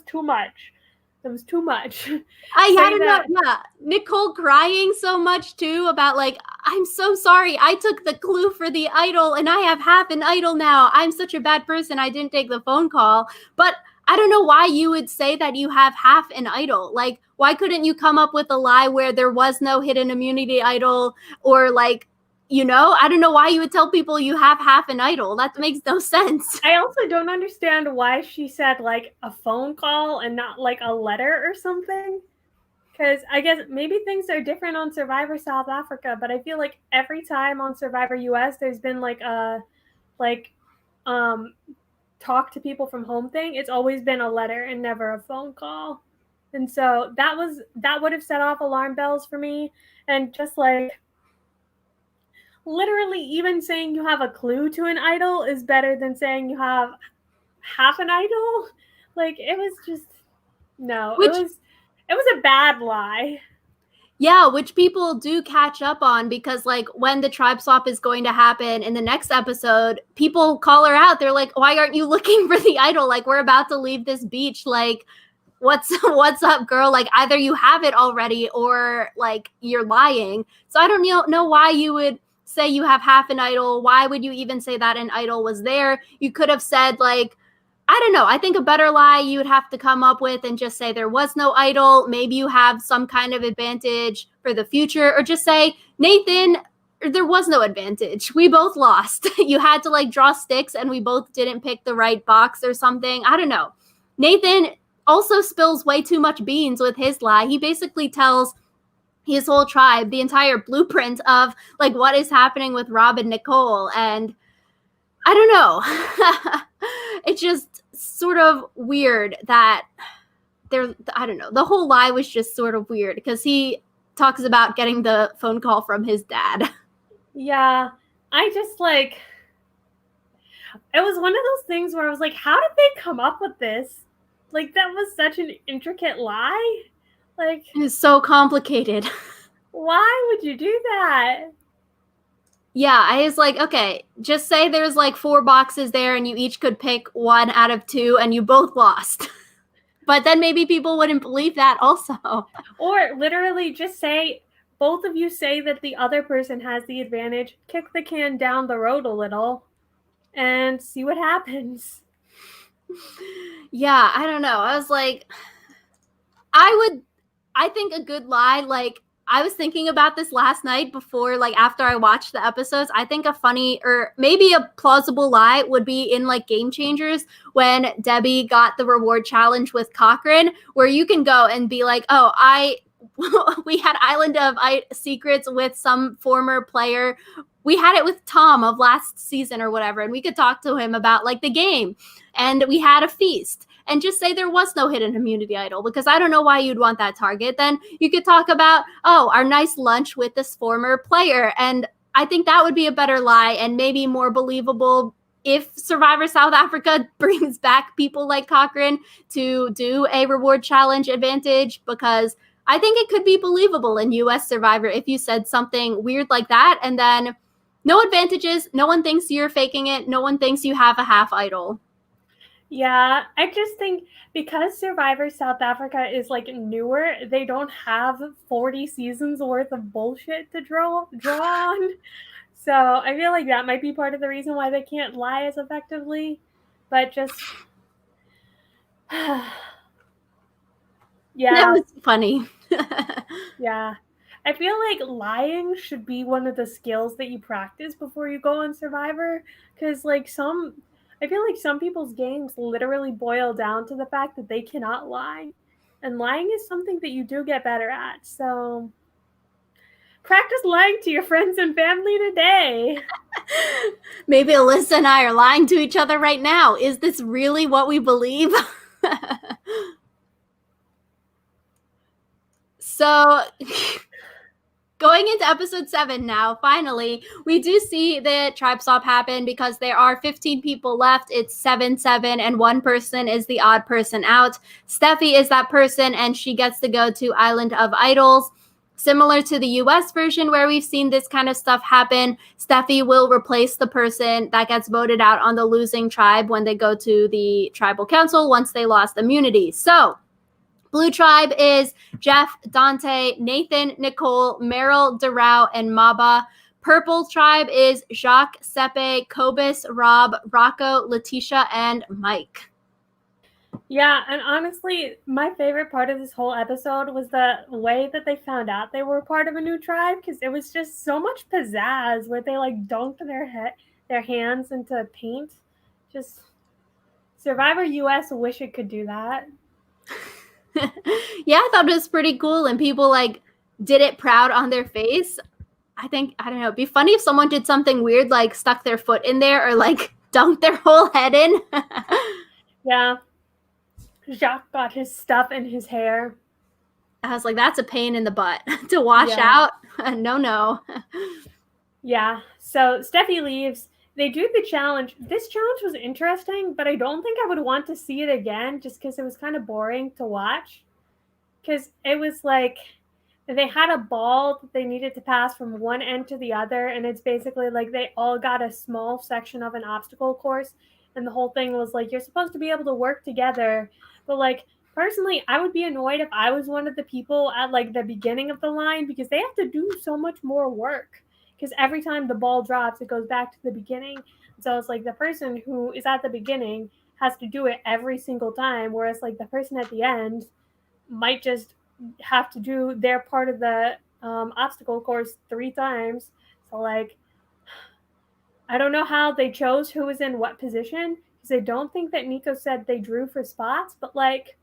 too much. It was too much. I had enough. Yeah, Nicole crying so much too about like, I'm so sorry. I took the clue for the idol and I have half an idol now. I'm such a bad person. I didn't take the phone call. But I don't know why you would say that you have half an idol. Like, why couldn't you come up with a lie where there was no hidden immunity idol or like, you know, I don't know why you would tell people you have half an idol. That makes no sense. I also don't understand why she said like a phone call and not like a letter or something. Because I guess maybe things are different on Survivor South Africa, but I feel like every time on Survivor US, there's been like a talk to people from home thing. It's always been a letter and never a phone call. And so that would have set off alarm bells for me. And just like literally even saying you have a clue to an idol is better than saying you have half an idol. Like it was just it was a bad lie. Yeah, which people do catch up on because like when the tribe swap is going to happen in the next episode, people call her out. They're like, why aren't you looking for the idol? Like we're about to leave this beach. Like what's up, girl? Like either you have it already or like you're lying. So I don't know why you would say you have half an idol. Why would you even say that an idol was there? You could have said like, I don't know. I think a better lie you would have to come up with and just say there was no idol. Maybe you have some kind of advantage for the future or just say, Nathan, there was no advantage. We both lost. You had to like draw sticks and we both didn't pick the right box or something. I don't know. Nathan also spills way too much beans with his lie. He basically tells his whole tribe the entire blueprint of like what is happening with Rob and Nicole. And I don't know. It's just sort of weird that I don't know. The whole lie was just sort of weird because he talks about getting the phone call from his dad. Yeah. I just like, it was one of those things where I was like, how did they come up with this? Like that was such an intricate lie. Like it's so complicated. Why would you do that? Yeah, I was like, okay, just say there's like 4 boxes there and you each could pick 1 out of 2 and you both lost. But then maybe people wouldn't believe that also. Or literally just say, both of you say that the other person has the advantage, kick the can down the road a little and see what happens. Yeah, I don't know. I was like, I think a good lie, like, I was thinking about this last night before, like, after I watched the episodes. I think a funny or maybe a plausible lie would be in, like, Game Changers when Debbie got the reward challenge with Cochran, where you can go and be like, oh, we had Island of Secrets with some former player. We had it with Tom of last season or whatever, and we could talk to him about, like, the game. And we had a feast. and just say there was no hidden immunity idol, because I don't know why you'd want that target. Then you could talk about, oh, our nice lunch with this former player. And I think that would be a better lie and maybe more believable if Survivor South Africa brings back people like Cochran to do a reward challenge advantage, because I think it could be believable in US Survivor if you said something weird like that, and then no advantages, no one thinks you're faking it, no one thinks you have a half idol. Yeah, I just think because Survivor South Africa is like newer, they don't have 40 seasons worth of bullshit to draw on. So I feel like that might be part of the reason why they can't lie as effectively. But just That yeah, was funny. yeah. I feel like lying should be one of the skills that you practice before you go on Survivor, because I feel like some people's games literally boil down to the fact that they cannot lie. And lying is something that you do get better at. So practice lying to your friends and family today. Maybe Alyssa and I are lying to each other right now. Is this really what we believe? So going into episode 7 now, finally, we do see the tribe swap happen because there are 15 people left. It's 7-7, and one person is the odd person out. Steffi is that person, and she gets to go to Island of Idols. Similar to the US version where we've seen this kind of stuff happen, Steffi will replace the person that gets voted out on the losing tribe when they go to the tribal council once they lost immunity. So Blue tribe is Jeff, Dante, Nathan, Nicole, Meryl, Doral, and Maba. Purple tribe is Jacques, Sepe, Cobus, Rob, Rocco, Letitia, and Mike. Yeah, and honestly, my favorite part of this whole episode was the way that they found out they were part of a new tribe, because it was just so much pizzazz where they like dunked their hands into paint. Just Survivor US wish it could do that. Yeah, I thought it was pretty cool, and people like did it proud on their face. I don't know, it'd be funny if someone did something weird, like stuck their foot in there or like dunked their whole head in. Yeah. Jacques got his stuff in his hair. I was like, that's a pain in the butt to wash out. No. Yeah. So Steffi leaves. They do the challenge. This challenge was interesting, but I don't think I would want to see it again just because it was kind of boring to watch. Because it was like they had a ball that they needed to pass from one end to the other, and it's basically like they all got a small section of an obstacle course, and the whole thing was like you're supposed to be able to work together. But like personally, I would be annoyed if I was one of the people at like the beginning of the line, because they have to do so much more work. Because every time the ball drops, it goes back to the beginning. So it's like the person who is at the beginning has to do it every single time, whereas like the person at the end might just have to do their part of the obstacle course 3 times. So like, I don't know how they chose who was in what position, because I don't think that Nico said they drew for spots, but like,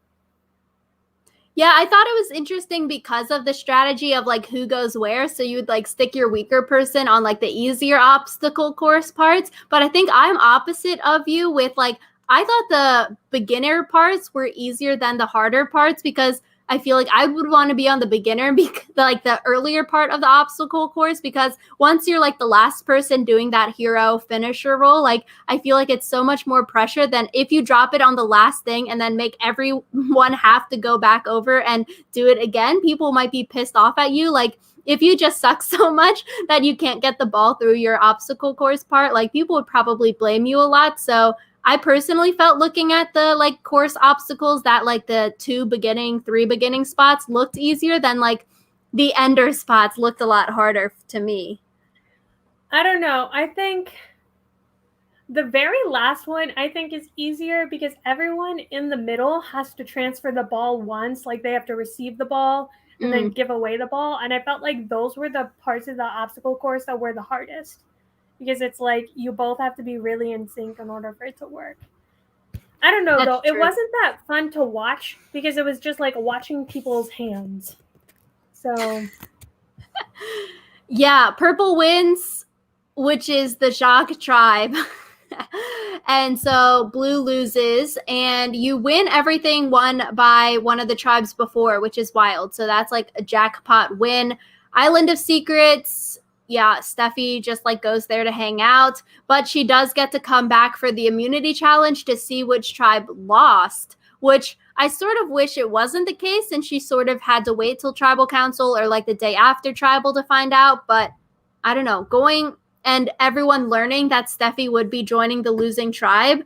yeah, I thought it was interesting because of the strategy of like who goes where. So you would like stick your weaker person on like the easier obstacle course parts. But I think I'm opposite of you with like, I thought the beginner parts were easier than the harder parts, because I feel like I would want to be on the beginner, like the earlier part of the obstacle course, because once you're like the last person doing that hero finisher role, like I feel like it's so much more pressure than if you drop it on the last thing and then make everyone have to go back over and do it again. People might be pissed off at you. Like if you just suck so much that you can't get the ball through your obstacle course part, like people would probably blame you a lot. So I personally felt looking at the like course obstacles that like the 3 beginning spots looked easier than like the ender spots looked a lot harder to me. I don't know. I think the very last one I think is easier because everyone in the middle has to transfer the ball once, like they have to receive the ball and then give away the ball. And I felt like those were the parts of the obstacle course that were the hardest, because it's like you both have to be really in sync in order for it to work. I don't know, though. It wasn't that fun to watch because it was just like watching people's hands. So yeah, purple wins, which is the Jacques tribe. And so blue loses, and you win everything won by one of the tribes before, which is wild. So that's like a jackpot win. Island of Secrets. Yeah, Steffi just like goes there to hang out, but she does get to come back for the immunity challenge to see which tribe lost, which I sort of wish it wasn't the case, and she sort of had to wait till tribal council or like the day after tribal to find out. But I don't know, going and everyone learning that Steffi would be joining the losing tribe,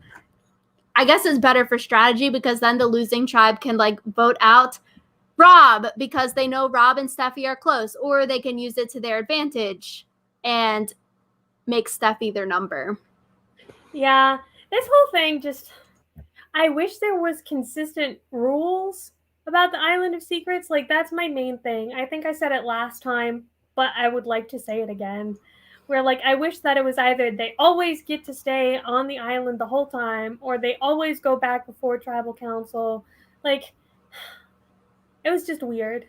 I guess is better for strategy, because then the losing tribe can like vote out Rob because they know Rob and Steffi are close, or they can use it to their advantage and make Steffi their number. Yeah, this whole thing just, I wish there was consistent rules about the Island of Secrets. Like, that's my main thing. I think I said it last time, but I would like to say it again. Where, like, I wish that it was either they always get to stay on the island the whole time, or they always go back before tribal council. Like, it was just weird.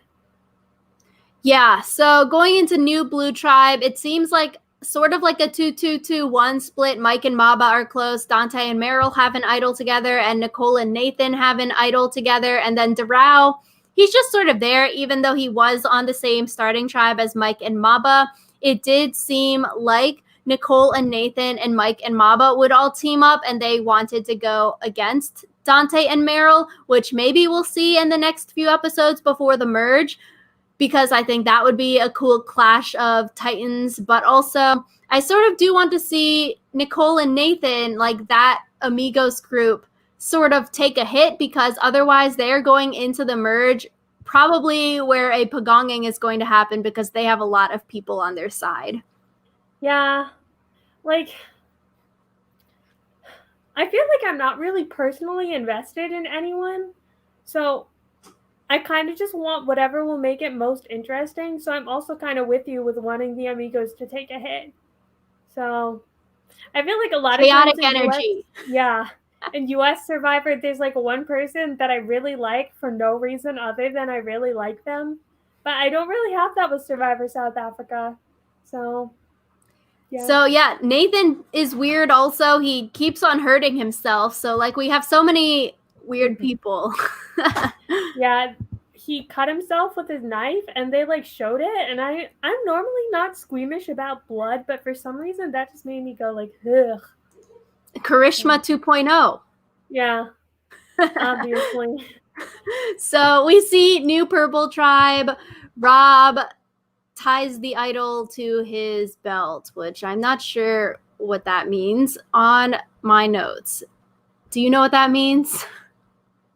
Yeah, so going into New Blue Tribe, it seems like sort of like a 2-2-2-1 split. Mike and Maba are close. Dante and Meryl have an idol together, and Nicole and Nathan have an idol together. And then Doral, he's just sort of there, even though he was on the same starting tribe as Mike and Maba. It did seem like Nicole and Nathan and Mike and Maba would all team up, and they wanted to go against Dante and Meryl, which maybe we'll see in the next few episodes before the merge, because I think that would be a cool clash of titans. But also, I sort of do want to see Nicole and Nathan, like that Amigos group, sort of take a hit, because otherwise they're going into the merge probably where a pagonging is going to happen, because they have a lot of people on their side. Yeah, like, I feel like I'm not really personally invested in anyone, so I kind of just want whatever will make it most interesting. So I'm also kind of with you with wanting the Amigos to take a hit. So I feel like a lot chaotic of times energy. In US Survivor, there's like one person that I really like for no reason other than I really like them. But I don't really have that with Survivor South Africa. So yeah. So yeah, Nathan is weird also. He keeps on hurting himself. So like we have so many weird people. Yeah, he cut himself with his knife, and they like showed it, and I'm normally not squeamish about blood, but for some reason that just made me go like, ugh. Charisma 2.0. Yeah, obviously. So we see New Purple Tribe. Rob ties the idol to his belt, which I'm not sure what that means on my notes. Do you know what that means?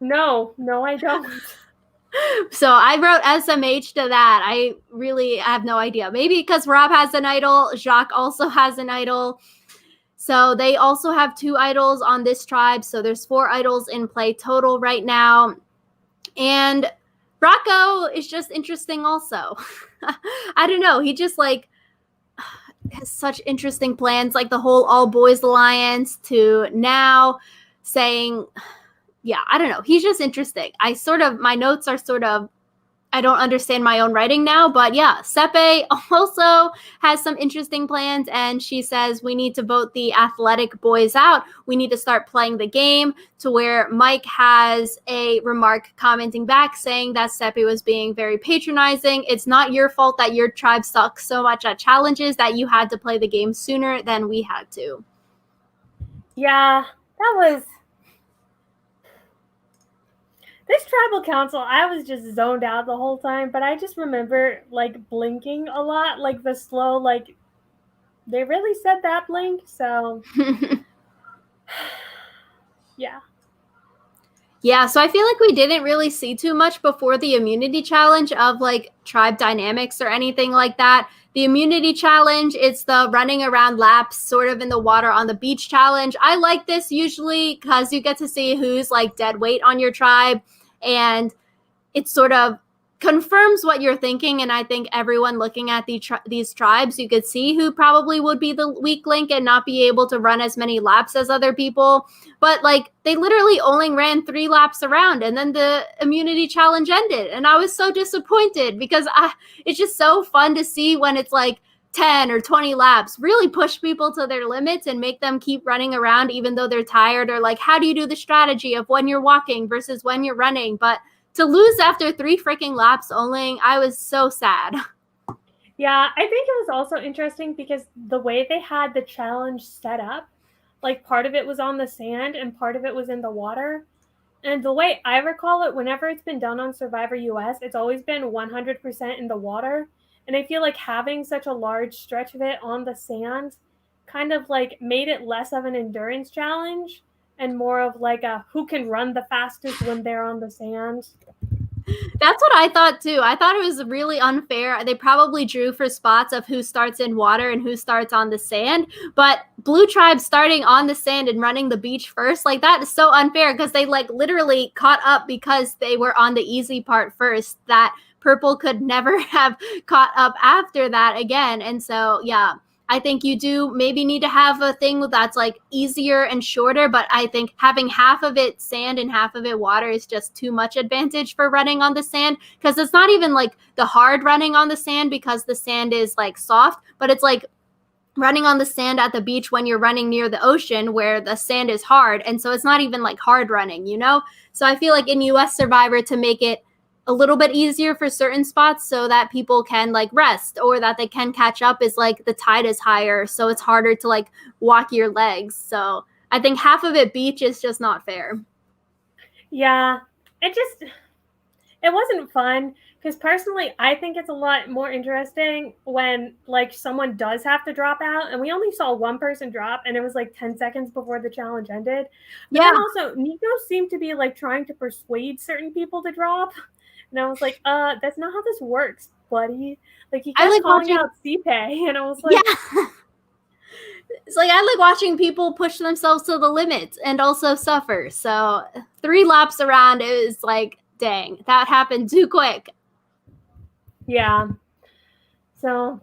No, I don't. So I wrote SMH to that. I really have no idea. Maybe because Rob has an idol, Jacques also has an idol. So they also have 2 idols on this tribe. So there's 4 idols in play total right now. And Rocco is just interesting also. I don't know. He just like has such interesting plans, like the whole all boys alliance, to now saying, yeah, I don't know. He's just interesting. My notes are sort of, I don't understand my own writing now, but yeah, Sepe also has some interesting plans, and she says we need to vote the athletic boys out. We need to start playing the game, to where Mike has a remark commenting back saying that Sepe was being very patronizing. It's not your fault that your tribe sucks so much at challenges that you had to play the game sooner than we had to. Yeah, that was... This tribal council, I was just zoned out the whole time, but I just remember, like, blinking a lot, like, the slow, like, they really said that blink, so, yeah. Yeah, so I feel like we didn't really see too much before the immunity challenge of, like, tribe dynamics or anything like that. The immunity challenge, it's the running around laps sort of in the water on the beach challenge. I like this usually because you get to see who's, like, dead weight on your tribe, and it sort of confirms what you're thinking. And I think everyone looking at these tribes, you could see who probably would be the weak link and not be able to run as many laps as other people. But like, they literally only ran 3 laps around, and then the immunity challenge ended. And I was so disappointed, because it's just so fun to see when it's like 10 or 20 laps, really push people to their limits and make them keep running around even though they're tired, or like, how do you do the strategy of when you're walking versus when you're running? But to lose after 3 freaking laps only, I was so sad. Yeah, I think it was also interesting because the way they had the challenge set up, like part of it was on the sand and part of it was in the water. And the way I recall it, whenever it's been done on Survivor US, it's always been 100% in the water. And I feel like having such a large stretch of it on the sand kind of like made it less of an endurance challenge and more of like a who can run the fastest when they're on the sand. That's what I thought too. I thought it was really unfair. They probably drew for spots of who starts in water and who starts on the sand. But Blue Tribe starting on the sand and running the beach first, like that is so unfair because they like literally caught up because they were on the easy part first. That Purple could never have caught up after that again. And so, yeah. I think you do maybe need to have a thing that's like easier and shorter, but I think having half of it sand and half of it water is just too much advantage for running on the sand, because it's not even like the hard running on the sand because the sand is like soft, but it's like running on the sand at the beach when you're running near the ocean where the sand is hard. And so it's not even like hard running, you know? So I feel like in US Survivor, to make it a little bit easier for certain spots so that people can like rest or that they can catch up, is like the tide is higher, so it's harder to like walk your legs. So I think half of it beach is just not fair. Yeah, it wasn't fun because personally I think it's a lot more interesting when like someone does have to drop out, and we only saw one person drop and it was like 10 seconds before the challenge ended. But then also Nico seemed to be like trying to persuade certain people to drop. And I was like, that's not how this works, buddy. Like, he kept calling out CPay, and I was like... Yeah. It's like, I like watching people push themselves to the limit and also suffer. So 3 laps around, it was like, dang, that happened too quick. Yeah. So...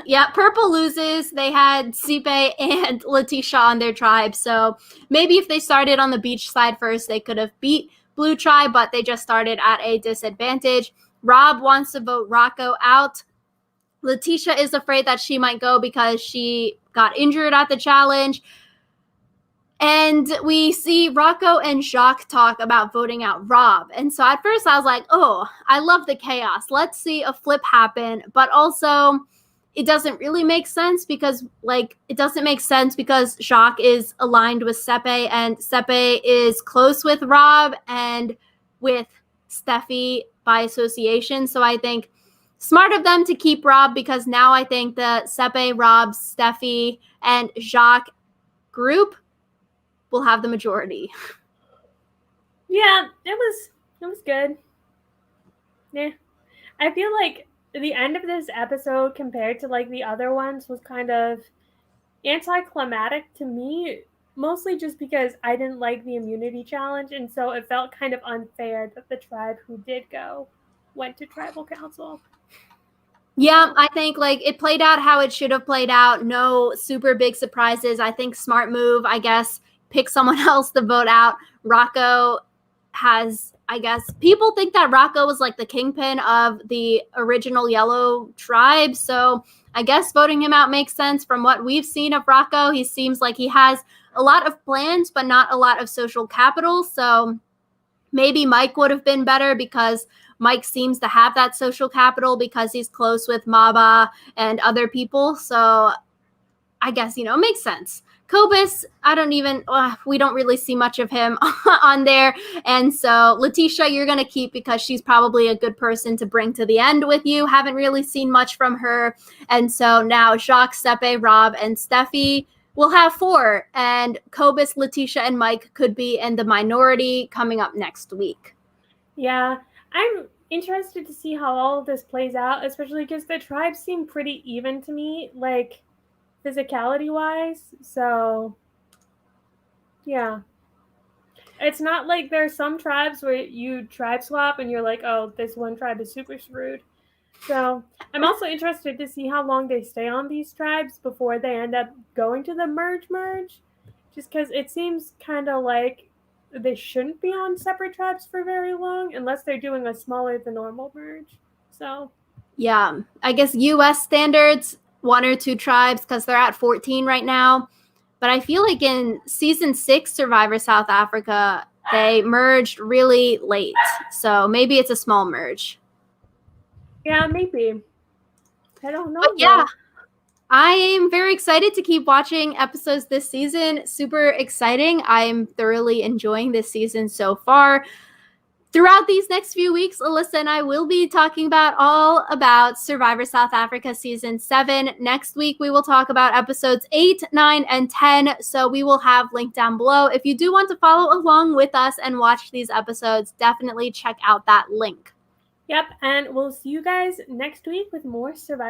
Yeah, Purple loses. They had Sipe and Letitia on their tribe. So maybe if they started on the beach side first, they could have beat Blue Tribe, but they just started at a disadvantage. Rob wants to vote Rocco out. Letitia is afraid that she might go because she got injured at the challenge. And we see Rocco and Jacques talk about voting out Rob. And so at first I was like, oh, I love the chaos. Let's see a flip happen. But also, it doesn't really make sense because, like, it doesn't make sense because Jacques is aligned with Sepe and Sepe is close with Rob and with Steffi by association. So I think smart of them to keep Rob, because now I think the Sepe, Rob, Steffi, and Jacques group will have the majority. Yeah, it was good. Yeah. I feel like the end of this episode compared to like the other ones was kind of anticlimactic to me, mostly just because I didn't like the immunity challenge, and so it felt kind of unfair that the tribe who did go went to tribal council. Yeah, I think like it played out how it should have played out. No super big surprises. I think smart move, I guess, pick someone else to vote out. Rocco has, I guess, people think that Rocco was like the kingpin of the original Yellow tribe. So I guess voting him out makes sense. From what we've seen of Rocco, he seems like he has a lot of plans, but not a lot of social capital. So maybe Mike would have been better because Mike seems to have that social capital because he's close with Maba and other people. So I guess, it makes sense. Cobus, we don't really see much of him on there. And so Letitia, you're going to keep because she's probably a good person to bring to the end with you. Haven't really seen much from her. And so now Jacques, Sepe, Rob, and Steffi will have 4. And Cobus, Letitia, and Mike could be in the minority coming up next week. Yeah, I'm interested to see how all of this plays out, especially because the tribes seem pretty even to me, like physicality wise. So yeah, it's not like there's some tribes where you tribe swap and you're like, oh, this one tribe is super screwed. So I'm also interested to see how long they stay on these tribes before they end up going to the merge, just because it seems kind of like they shouldn't be on separate tribes for very long unless they're doing a smaller than normal merge. So Yeah, I guess US standards, 1 or 2 tribes, because they're at 14 right now. But I feel like in season 6 Survivor South Africa, they merged really late. So maybe it's a small merge. Yeah, maybe. I don't know. But yeah, I am very excited to keep watching episodes this season. Super exciting. I'm thoroughly enjoying this season so far. Throughout these next few weeks, Alyssa and I will be talking all about Survivor South Africa Season 7. Next week, we will talk about episodes 8, 9, and 10. So we will have linked down below. If you do want to follow along with us and watch these episodes, definitely check out that link. Yep, and we'll see you guys next week with more Survivor.